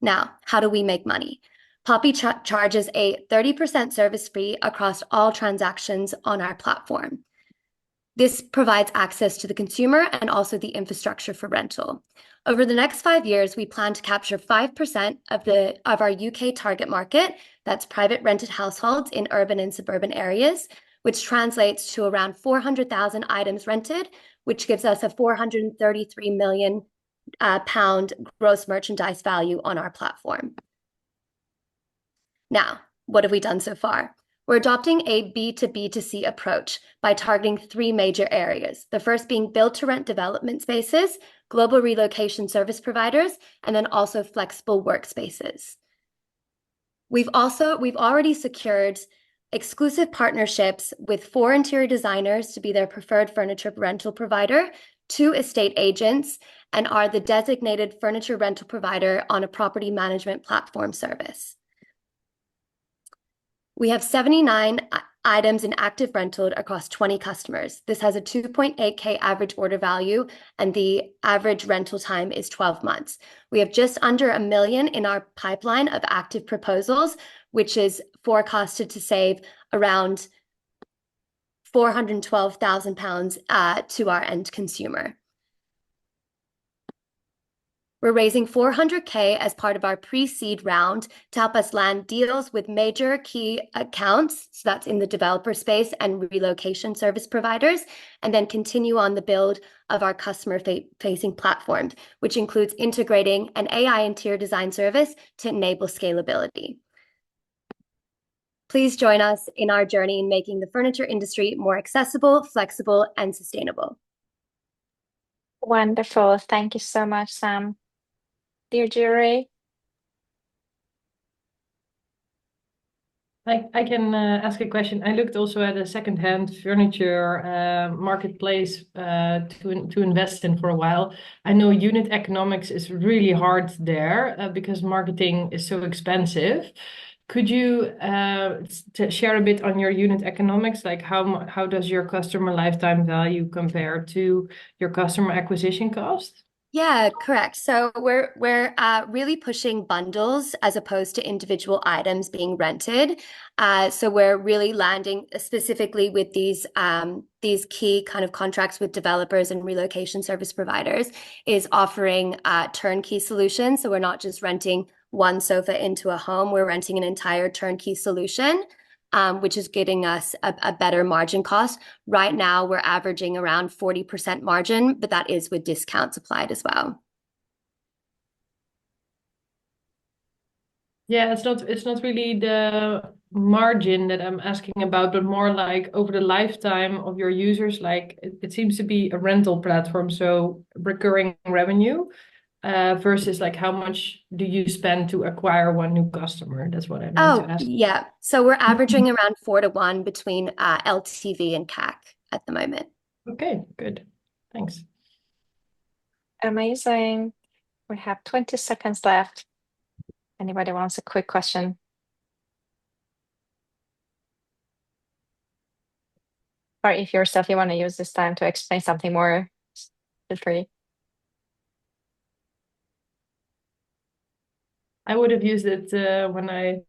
Now, how do we make money? Poppy charges a 30% service fee across all transactions on our platform. This provides access to the consumer and also the infrastructure for rental. Over the next 5 years, we plan to capture 5% of our UK target market, that's private rented households in urban and suburban areas, which translates to around 400,000 items rented, which gives us a 433 million pound gross merchandise value on our platform. Now, what have we done so far? We're adopting a B2B2C approach by targeting 3 major areas. The first being build-to-rent development spaces, global relocation service providers, and then also flexible workspaces. We've already secured exclusive partnerships with 4 interior designers to be their preferred furniture rental provider, 2 estate agents, and are the designated furniture rental provider on a property management platform service. We have 79 items in active rental across 20 customers. This has a 2.8K average order value, and the average rental time is 12 months. We have just under 1 million in our pipeline of active proposals, which is forecasted to save around £412,000 to our end consumer. We're raising 400K as part of our pre-seed round to help us land deals with major key accounts, so that's in the developer space and relocation service providers, and then continue on the build of our customer-facing platform, which includes integrating an AI interior design service to enable scalability. Please join us in our journey in making the furniture industry more accessible, flexible, and sustainable. Wonderful. Thank you so much, Sam. Dear jury. I can ask a question. I looked also at a secondhand furniture marketplace to invest in for a while. I know unit economics is really hard there because marketing is so expensive. Could you share a bit on your unit economics? Like how does your customer lifetime value compare to your customer acquisition cost? Yeah, correct. So we're really pushing bundles as opposed to individual items being rented. So we're really landing specifically with these key kind of contracts with developers and relocation service providers is offering turnkey solutions. So we're not just renting one sofa into a home, we're renting an entire turnkey solution. Which is getting us a better margin cost. Right now, we're averaging around 40% margin, but that is with discounts applied as well. Yeah, it's not really the margin that I'm asking about, but more like over the lifetime of your users. Like it seems to be a rental platform, so recurring revenue, versus like how much do you spend to acquire one new customer? That's what I meant to Oh, ask. yeah. So we're averaging around 4-to-1 between LTV and CAC at the moment. Okay, good. Thanks. Amazing. We have 20 seconds left. Anybody wants a quick question? Or if yourself you want to use this time to explain something more, feel free. I would have used it when I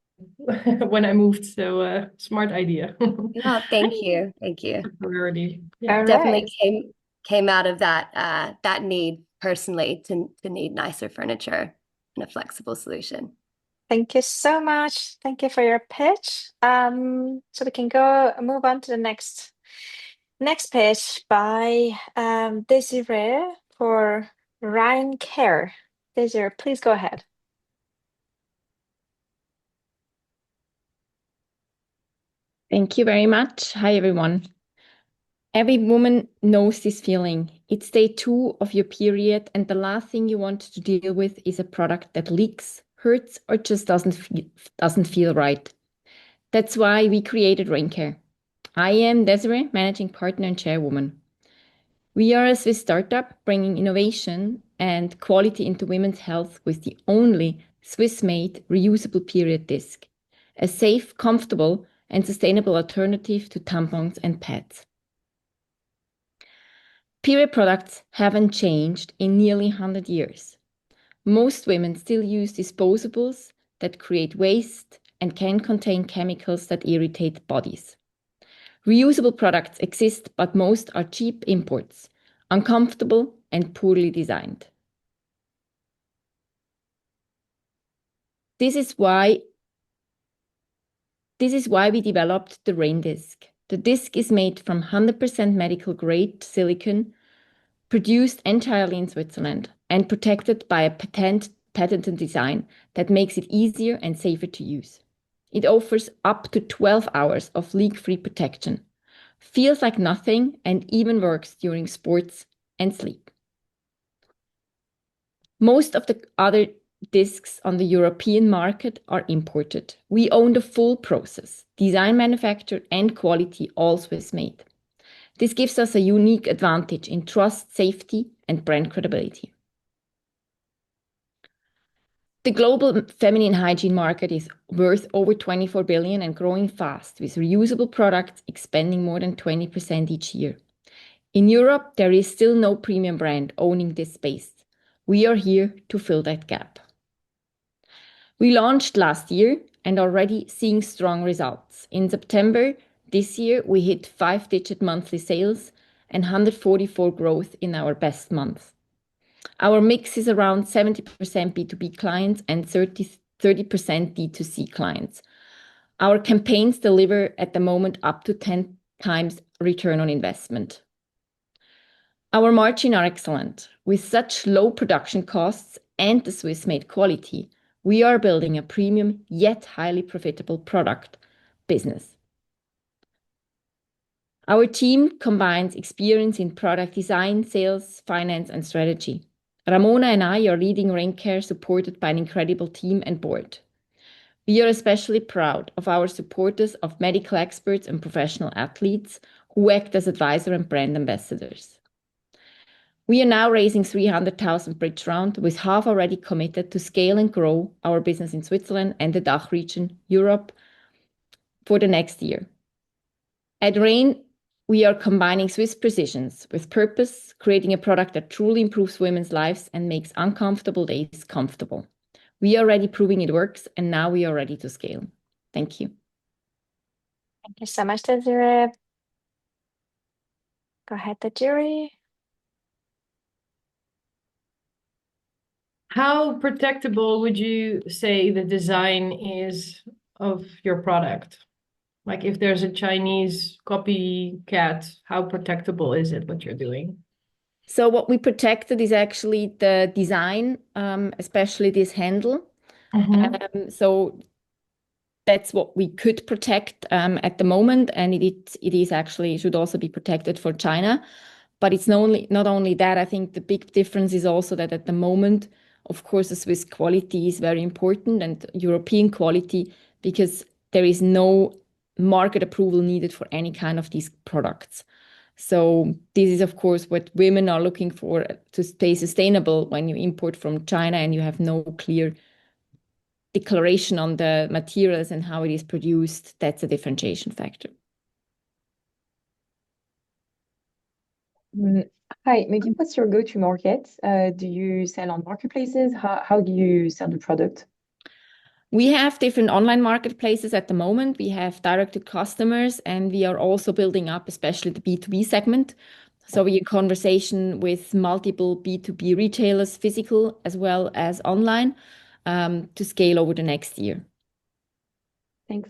when I moved, so smart idea. Oh, thank you. Thank you. Priority. All Yeah. Definitely right. came out of that need personally to need nicer furniture and a flexible solution. Thank you so much. Thank you for your pitch. So we can move on to the next pitch by Desiree for Ryan Care. Desiree, please go ahead. Thank you very much. Hi, everyone. Every woman knows this feeling. It's day 2 of your period, and the last thing you want to deal with is a product that leaks, hurts, or just doesn't feel right. That's why we created Raincare. I am Desiree, managing partner and chairwoman. We are a Swiss startup bringing innovation and quality into women's health with the only Swiss-made reusable period disc, a safe, comfortable, and sustainable alternative to tampons and pads. Period products haven't changed in nearly 100 years. Most women still use disposables that create waste and can contain chemicals that irritate bodies. Reusable products exist, but most are cheap imports, uncomfortable and poorly designed. This is why we developed the Rain Disc. The disc is made from 100% medical grade silicone, produced entirely in Switzerland and protected by a patented design that makes it easier and safer to use. It offers up to 12 hours of leak-free protection, feels like nothing, and even works during sports and sleep. Most of the other discs on the European market are imported. We own the full process, design, manufacture, and quality, all Swiss-made. This gives us a unique advantage in trust, safety, and brand credibility. The global feminine hygiene market is worth over 24 billion and growing fast, with reusable products expanding more than 20% each year. In Europe, there is still no premium brand owning this space. We are here to fill that gap. We launched last year and already seeing strong results. In September this year, we hit 5-digit monthly sales and 144 growth in our best month. Our mix is around 70% B2B clients and 30% D2C clients. Our campaigns deliver at the moment up to 10 times return on investment. Our margins are excellent. With such low production costs and the Swiss-made quality, we are building a premium yet highly profitable product business. Our team combines experience in product design, sales, finance, and strategy. Ramona and I are leading Raincare, supported by an incredible team and board. We are especially proud of our supporters of medical experts and professional athletes who act as advisor and brand ambassadors. We are now raising 300,000 bridge round, with half already committed to scale and grow our business in Switzerland and the DACH region, Europe, for the next year. At Rain, we are combining Swiss precisions with purpose, creating a product that truly improves women's lives and makes uncomfortable days comfortable. We are already proving it works, and now we are ready to scale. Thank you. Thank you so much, Desiree. Go ahead, the jury. How protectable would you say the design is of your product? Like if there's a Chinese copycat, how protectable is it what you're doing? So what we protected is actually the design, especially this handle. So that's what we could protect at the moment, and it is actually should also be protected for China. But it's not only that. I think the big difference is also that at the moment, of course, the Swiss quality is very important and European quality, because there is no market approval needed for any kind of these products. So this is, of course, what women are looking for to stay sustainable when you import from China and you have no clear declaration on the materials and how it is produced. That's a differentiation factor. Hi, maybe what's your go-to market? Do you sell on marketplaces? How do you sell the product? We have different online marketplaces at the moment. We have direct to customers, and we are also building up, especially the B2B segment. So we are in conversation with multiple B2B retailers, physical as well as online, to scale over the next year. Thanks.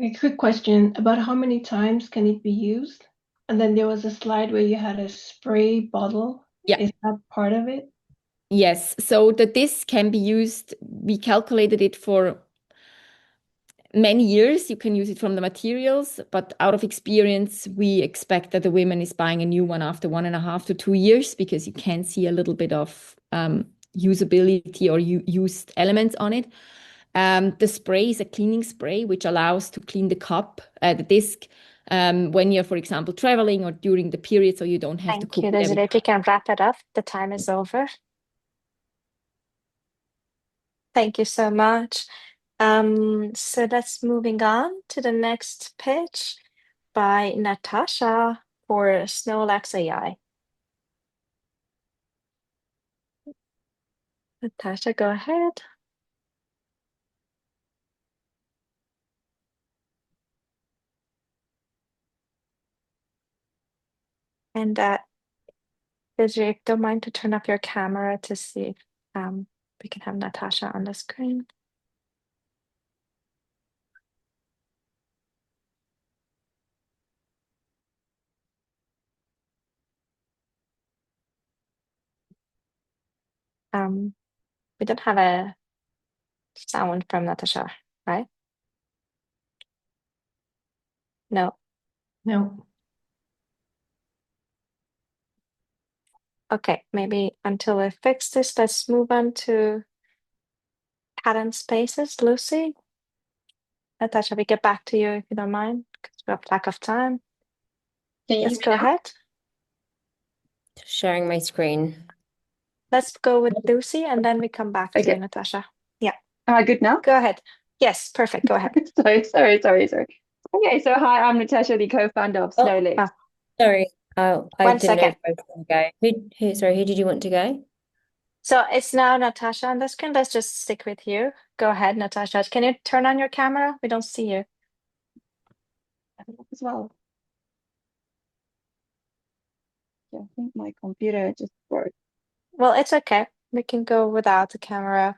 A quick question about how many times can it be used? And then there was a slide where you had a spray bottle. Yeah. Is that part of it? Yes. So this can be used. We calculated it for many years. You can use it from the materials, but out of experience, we expect that the women is buying a new one after 1.5 to 2 years, because you can see a little bit of usability or used elements on it. The spray is a cleaning spray, which allows to clean the cup, the disc, when you're, for example, traveling or during the period, so you don't have to cook. Thank you, Desiree. If you can wrap it up, the time is over. Thank you so much. So that's moving on to the next pitch by Natasha for Snowlax AI. Natasha, go ahead. And Desiree, if you don't mind to turn up your camera to see if we can have Natasha on the screen. We don't have a sound from Natasha, right? No. No. Okay, maybe until we fix this, let's move on to pattern spaces. Lucy? Natasha, we get back to you if you don't mind, because we have lack of time. Can you Yes, hear me go now? ahead. Sharing my screen. Let's go with Lucy and then we come back to you, Natasha. Yeah. Good now? Go ahead. Yes, perfect. Go ahead. Sorry. Okay, so hi, I'm Natasha, the co-founder of Snowlift. Sorry. I One didn't know second. if I was going to go. Sorry, who did you want to go? So it's now Natasha on the screen. Let's just stick with you. Go ahead, Natasha. Can you turn on your camera? We don't see you. As well. Yeah, I think my computer just broke. Well, it's okay. We can go without the camera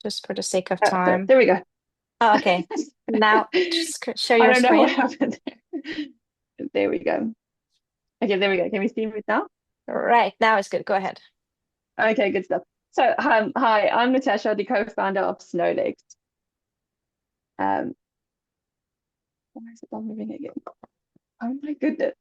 just for the sake of time. There we go. Oh, okay. Now just share I your don't know what screen. happened there. There we go. Okay, there we go. Can we see it now? Right, now it's good. Go ahead. Okay, good stuff. So, hi, I'm Natasha, the co-founder of Snowlift. Why is it not moving again? Oh my goodness.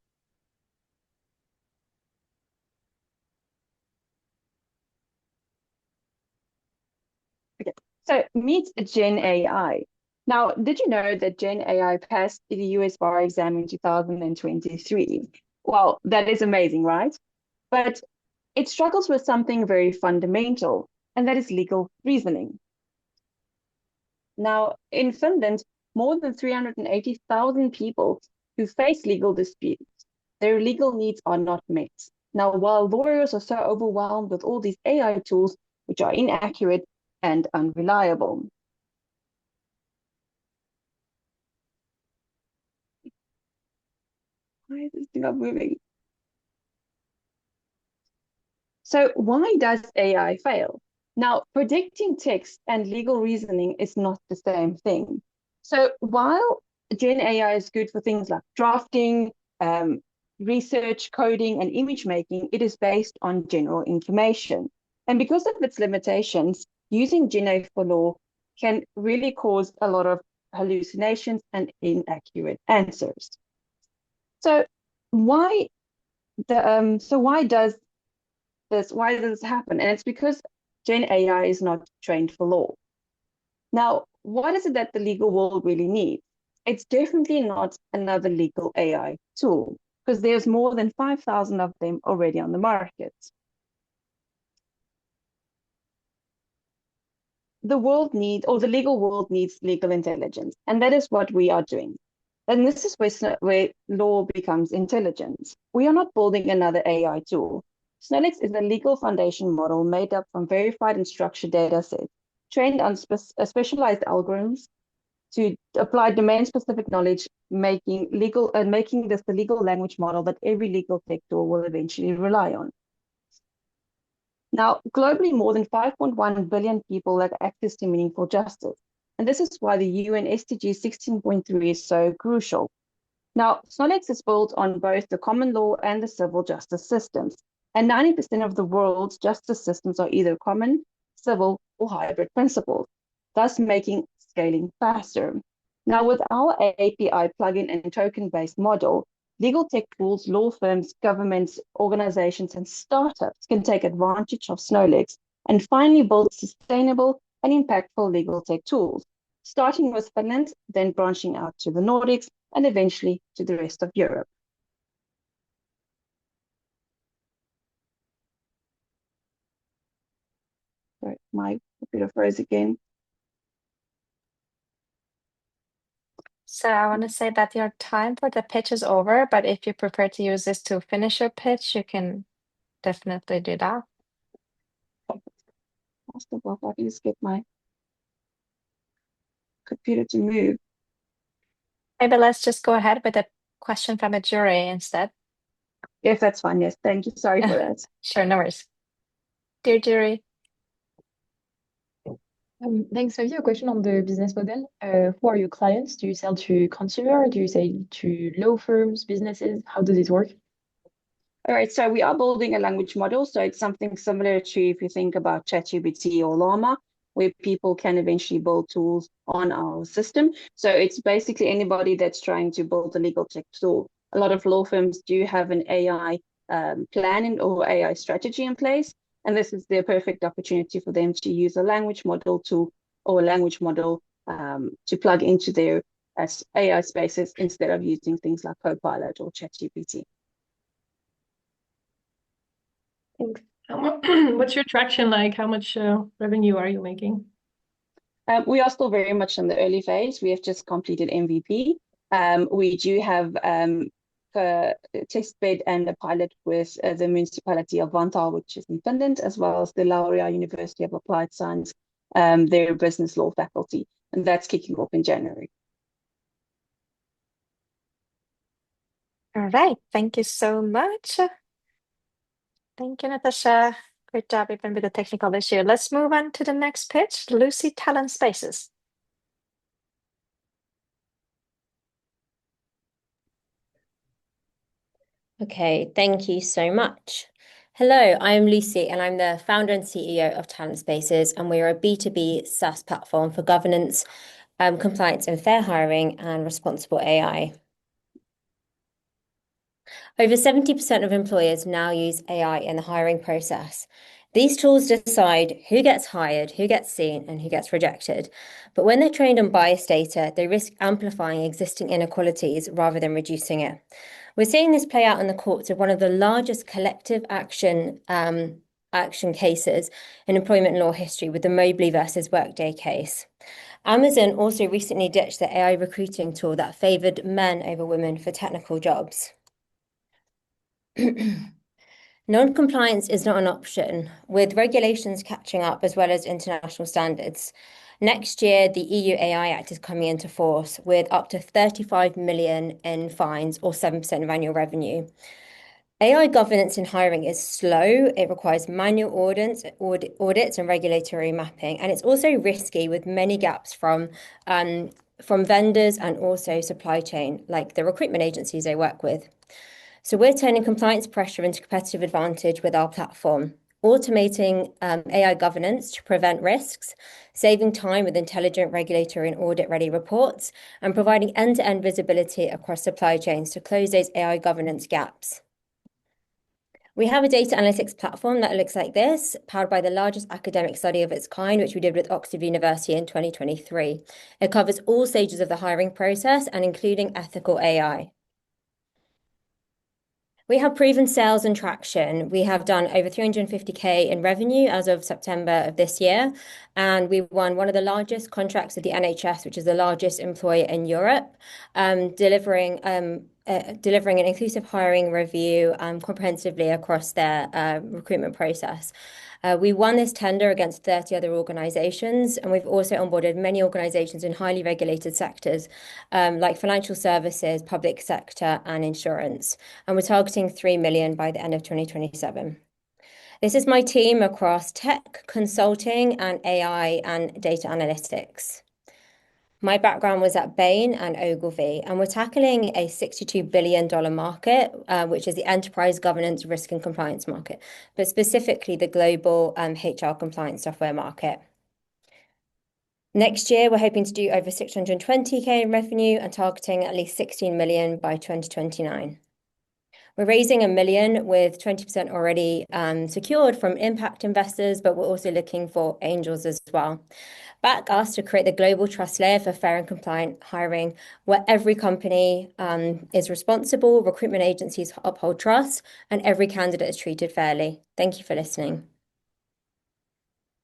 Okay, so meet Gen AI. Now, did you know that Gen AI passed the US bar exam in 2023? Well, that is amazing, right? But it struggles with something very fundamental, and that is legal reasoning. Now, in Finland, more than 380,000 people who face legal disputes, their legal needs are not met. Now, while lawyers are so overwhelmed with all these AI tools, which are inaccurate and unreliable. Why is this thing not moving? So why does AI fail? Now, predicting text and legal reasoning is not the same thing. So while Gen AI is good for things like drafting, research, coding, and image making, it is based on general information. And because of its limitations, using Gen AI for law can really cause a lot of hallucinations and inaccurate answers. So why does this happen? And it's because Gen AI is not trained for law. Now, what is it that the legal world really needs? It's definitely not another legal AI tool, because there's more than 5,000 of them already on the market. The legal world needs legal intelligence, and that is what we are doing. And this is where law becomes intelligence. We are not building another AI tool. Snowflake is a legal foundation model made up from verified and structured data sets, trained on specialized algorithms to apply domain-specific knowledge, making this the legal language model that every legal tech tool will eventually rely on. Now, globally, more than 5.1 billion people have access to meaningful justice. And this is why the UN SDG 16.3 is so crucial. Now, Solex is built on both the common law and the civil justice systems. And 90% of the world's justice systems are either common, civil, or hybrid principles, thus making scaling faster. Now, with our API plugin and token-based model, legal tech tools, law firms, governments, organizations, and startups can take advantage of Snowlegs and finally build sustainable and impactful legal tech tools, starting with Finland, then branching out to the Nordics, and eventually to the rest of Europe. Sorry, my computer froze again. So I want to say that your time for the pitch is over, but if you prefer to use this to finish your pitch, you can definitely do that. First of all, if I can just get my computer to move. Maybe let's just go ahead with a question from a jury instead. Yes, that's fine. Yes, thank you. Sorry for that. Sure, no worries. Dear jury. Thanks. I have a question on the business model. Who are your clients? Do you sell to consumer? Do you sell to law firms, businesses? How does it work? All right, so we are building a language model. So it's something similar to if you think about ChatGPT or Llama, where people can eventually build tools on our system. So it's basically anybody that's trying to build a legal tech tool. A lot of law firms do have an AI plan or AI strategy in place. And this is the perfect opportunity for them to use a language model tool or a language model to plug into their AI spaces instead of using things like Copilot or ChatGPT. Thanks. What's your traction like? How much revenue are you making? We are still very much in the early phase. We have just completed MVP. We do have a test bed and a pilot with the municipality of Vantaa, which is in Finland, as well as the Laurea University of Applied Science, their business law faculty, and that's kicking off in January. All right, thank you so much. Thank you, Natasha. Great job even with the technical issue. Let's move on to the next pitch, Lucy Talent Spaces. Okay, thank you so much. Hello, I'm Lucy and I'm the founder and CEO of Talent Spaces, and we're a B2B SaaS platform for governance, compliance and fair hiring and responsible AI. Over 70% of employers now use AI in the hiring process. These tools decide who gets hired, who gets seen, and who gets rejected. But when they're trained on biased data, they risk amplifying existing inequalities rather than reducing it. We're seeing this play out in the courts of one of the largest collective action cases in employment law history with the Mobley versus Workday case. Amazon also recently ditched the AI recruiting tool that favored men over women for technical jobs. Non-compliance is not an option, with regulations catching up as well as international standards. Next year, the EU AI Act is coming into force with up to 35 million in fines or 7% of annual revenue. AI governance in hiring is slow. It requires manual audits and regulatory mapping, and it's also risky with many gaps from vendors and also supply chain, like the recruitment agencies they work with. So we're turning compliance pressure into competitive advantage with our platform, automating AI governance to prevent risks, saving time with intelligent regulatory and audit-ready reports, and providing end-to-end visibility across supply chains to close those AI governance gaps. We have a data analytics platform that looks like this, powered by the largest academic study of its kind, which we did with Oxford University in 2023. It covers all stages of the hiring process and including ethical AI. We have proven sales and traction. We have done over 350K in revenue as of September of this year, and we won one of the largest contracts with the NHS, which is the largest employer in Europe, delivering an inclusive hiring review comprehensively across their recruitment process. We won this tender against 30 other organizations, and we've also onboarded many organizations in highly regulated sectors like financial services, public sector, and insurance. And we're targeting 3 million by the end of 2027. This is my team across tech, consulting, and AI and data analytics. My background was at Bain and Ogilvy, and we're tackling a $62 billion market, which is the enterprise governance, risk, and compliance market, but specifically the global HR compliance software market. Next year, we're hoping to do over 620K in revenue and targeting at least 16 million by 2029. We're raising $1 million with 20% already secured from impact investors, but we're also looking for angels as well. Back us to create the global trust layer for fair and compliant hiring, where every company is responsible, recruitment agencies uphold trust, and every candidate is treated fairly. Thank you for listening.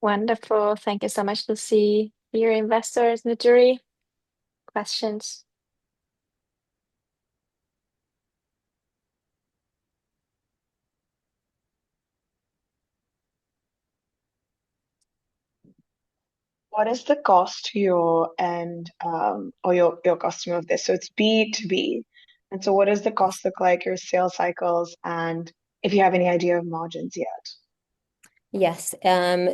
Wonderful. Thank you so much, Lucy. Dear investors in the jury, questions? What is the cost to your end or your customer of this? So it's B2B. And so what does the cost look like, your sales cycles, and if you have any idea of margins yet? Yes.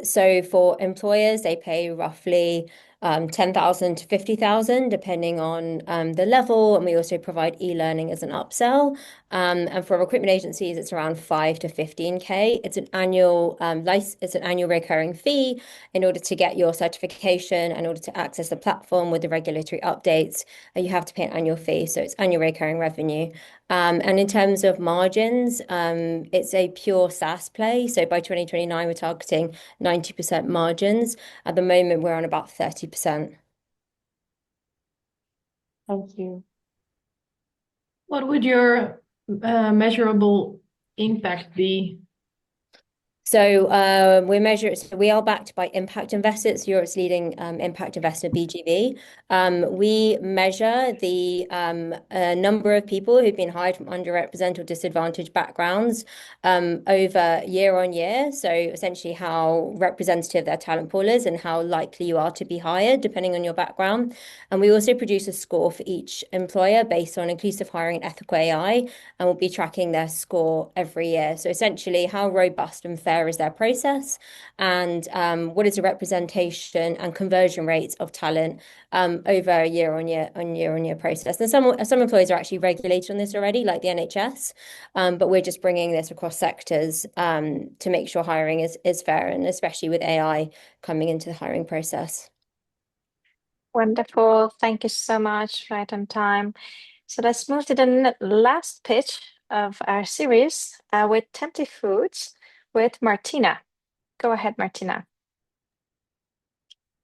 So for employers, they pay roughly 10,000 to 50,000, depending on the level. And we also provide e-learning as an upsell. And for recruitment agencies, it's around 5 to 15K. It's an annual recurring fee in order to get your certification, in order to access the platform with the regulatory updates. You have to pay an annual fee. So it's annual recurring revenue. And in terms of margins, it's a pure SaaS play. So by 2029, we're targeting 90% margins. At the moment, we're on about 30%. Thank you. What would your measurable impact be? So we are backed by impact investors, Europe's leading impact investor, BGV. We measure the number of people who've been hired from underrepresented or disadvantaged backgrounds over year on year. So essentially how representative their talent pool is and how likely you are to be hired, depending on your background. And we also produce a score for each employer based on inclusive hiring and ethical AI, and we'll be tracking their score every year. So essentially how robust and fair is their process, and what is the representation and conversion rates of talent over a year on year process. And some employers are actually regulated on this already, like the NHS, but we're just bringing this across sectors to make sure hiring is fair, and especially with AI coming into the hiring process. Wonderful. Thank you so much. Right on time. So let's move to the last pitch of our series with Tempty Foods with Martina. Go ahead, Martina.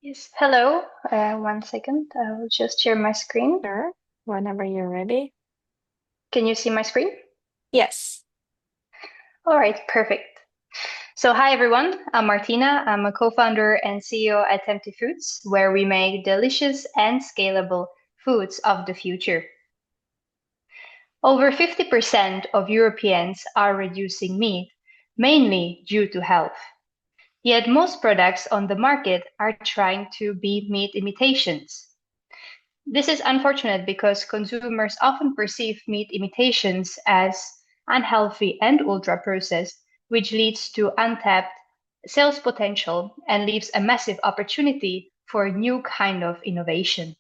Yes, hello. 1 second. I'll just share my screen. Sure. Whenever you're ready. Can you see my screen? Yes. All right, perfect. So hi, everyone. I'm Martina. I'm a co-founder and CEO at Tempty Foods, where we make delicious and scalable foods of the future. Over 50% of Europeans are reducing meat, mainly due to health. Yet most products on the market are trying to be meat imitations. This is unfortunate because consumers often perceive meat imitations as unhealthy and ultra-processed, which leads to untapped sales potential and leaves a massive opportunity for a new kind of innovation.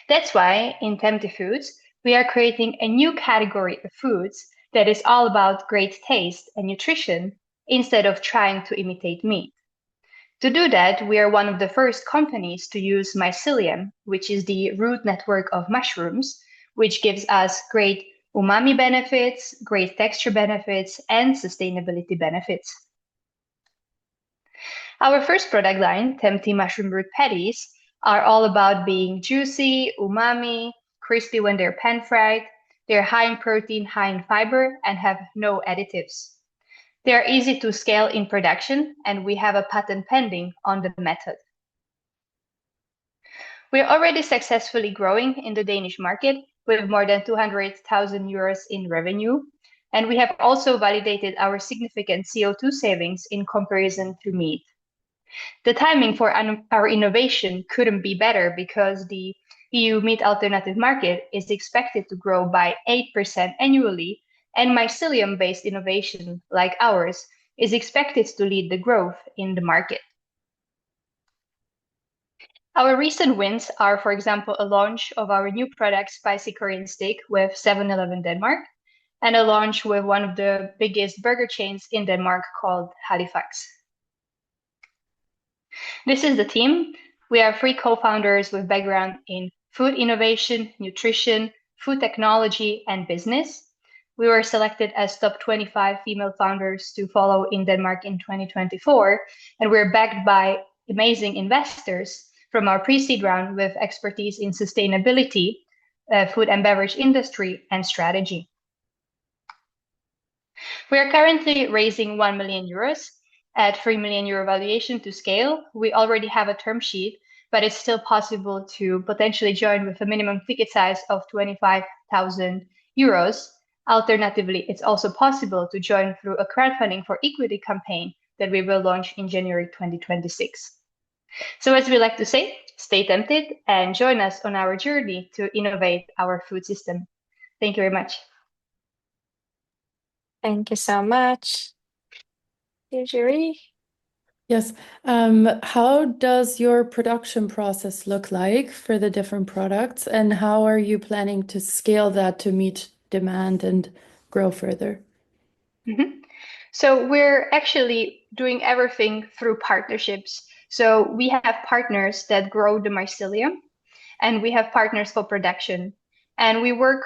That's why in Tempty Foods, we are creating a new category of foods that is all about great taste and nutrition instead of trying to imitate meat. To do that, we are one of the first companies to use mycelium, which is the root network of mushrooms, which gives us great umami benefits, great texture benefits, and sustainability benefits. Our first product line, Tempty Mushroom Root Patties, are all about being juicy, umami, crispy when they're pan-fried. They're high in protein, high in fiber, and have no additives. They are easy to scale in production, and we have a patent pending on the method. We are already successfully growing in the Danish market with more than 200,000 euros in revenue, and we have also validated our significant CO2 savings in comparison to meat. The timing for our innovation couldn't be better because the EU meat alternative market is expected to grow by 8% annually, and mycelium-based innovation like ours is expected to lead the growth in the market. Our recent wins are, for example, a launch of our new product, Spicy Korean Steak, with 7-Eleven Denmark, and a launch with one of the biggest burger chains in Denmark called Halifax. This is the team. We are 3 co-founders with background in food innovation, nutrition, food technology, and business. We were selected as top 25 female founders to follow in Denmark in 2024, and we're backed by amazing investors from our pre-seed round with expertise in sustainability, food and beverage industry, and strategy. We are currently raising 1 million euros at 3 million euro valuation to scale. We already have a term sheet, but it's still possible to potentially join with a minimum ticket size of 25,000 euros. Alternatively, it's also possible to join through a crowdfunding for equity campaign that we will launch in January 2026. So as we like to say, stay tempted and join us on our journey to innovate our food system. Thank you very much. Thank you so much. Jury? Yes. How does your production process look like for the different products, and how are you planning to scale that to meet demand and grow further? So we're actually doing everything through partnerships. So we have partners that grow the mycelium, and we have partners for production. And we work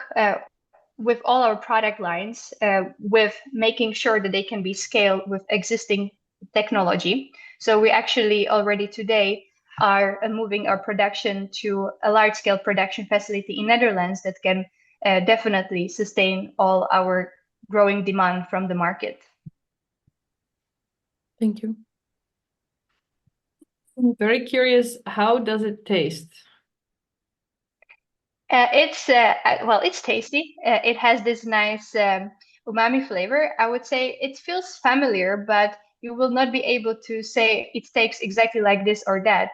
with all our product lines with making sure that they can be scaled with existing technology. So we actually already today are moving our production to a large-scale production facility in Netherlands that can definitely sustain all our growing demand from the market. Thank you. I'm very curious, how does it taste? It's tasty. It has this nice umami flavor. I would say it feels familiar, but you will not be able to say it tastes exactly like this or that.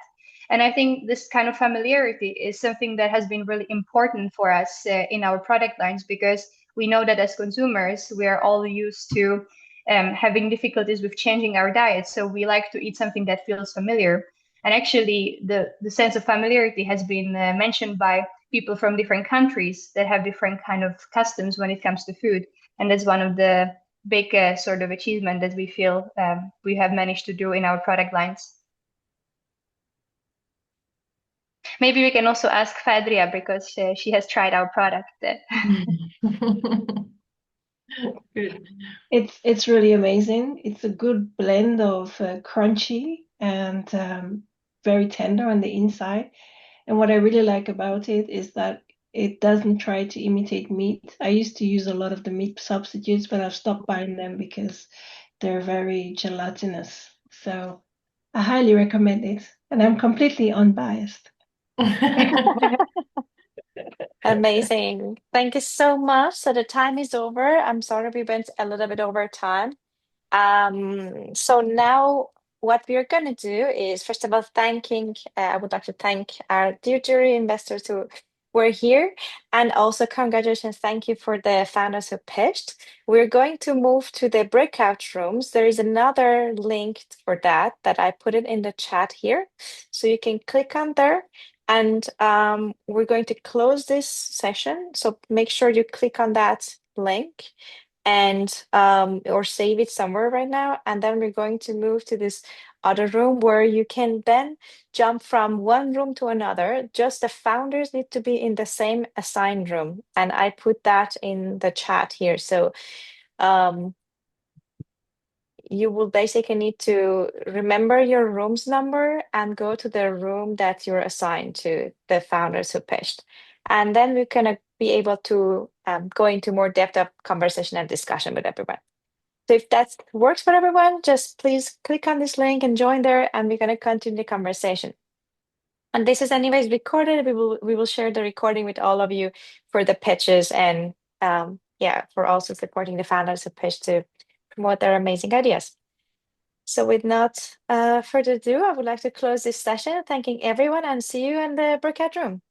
And I think this kind of familiarity is something that has been really important for us in our product lines, because we know that as consumers, we are all used to having difficulties with changing our diet. So we like to eat something that feels familiar. And actually, the sense of familiarity has been mentioned by people from different countries that have different kind of customs when it comes to food. And that's one of the big sort of achievement that we feel we have managed to do in our product lines. Maybe we can also ask Fadria, because she has tried our product. Good. It's really amazing. It's a good blend of crunchy and very tender on the inside. And what I really like about it is that it doesn't try to imitate meat. I used to use a lot of the meat substitutes, but I've stopped buying them because they're very gelatinous. So I highly recommend it. And I'm completely unbiased. Amazing. Thank you so much. So the time is over. I'm sorry we went a little bit over time. So now what we are going to do is, first of all, I would like to thank our dear jury investors who were here. And also congratulations, thank you for the founders who pitched. We're going to move to the breakout rooms. There is another link for that I put it in the chat here. So you can click on there. And we're going to close this session. So make sure you click on that link and or save it somewhere right now. And then we're going to move to this other room where you can then jump from one room to another. Just the founders need to be in the same assigned room. And I put that in the chat here. So you will basically need to remember your room's number and go to the room that you're assigned to, the founders who pitched. And then we're going to be able to go into more depth of conversation and discussion with everyone. So if that works for everyone, just please click on this link and join there, and we're going to continue the conversation. And this is anyways recorded. We will share the recording with all of you for the pitches and for also supporting the founders who pitch to promote their amazing ideas. So with not further ado, I would like to close this session, thanking everyone and see you in the breakout room.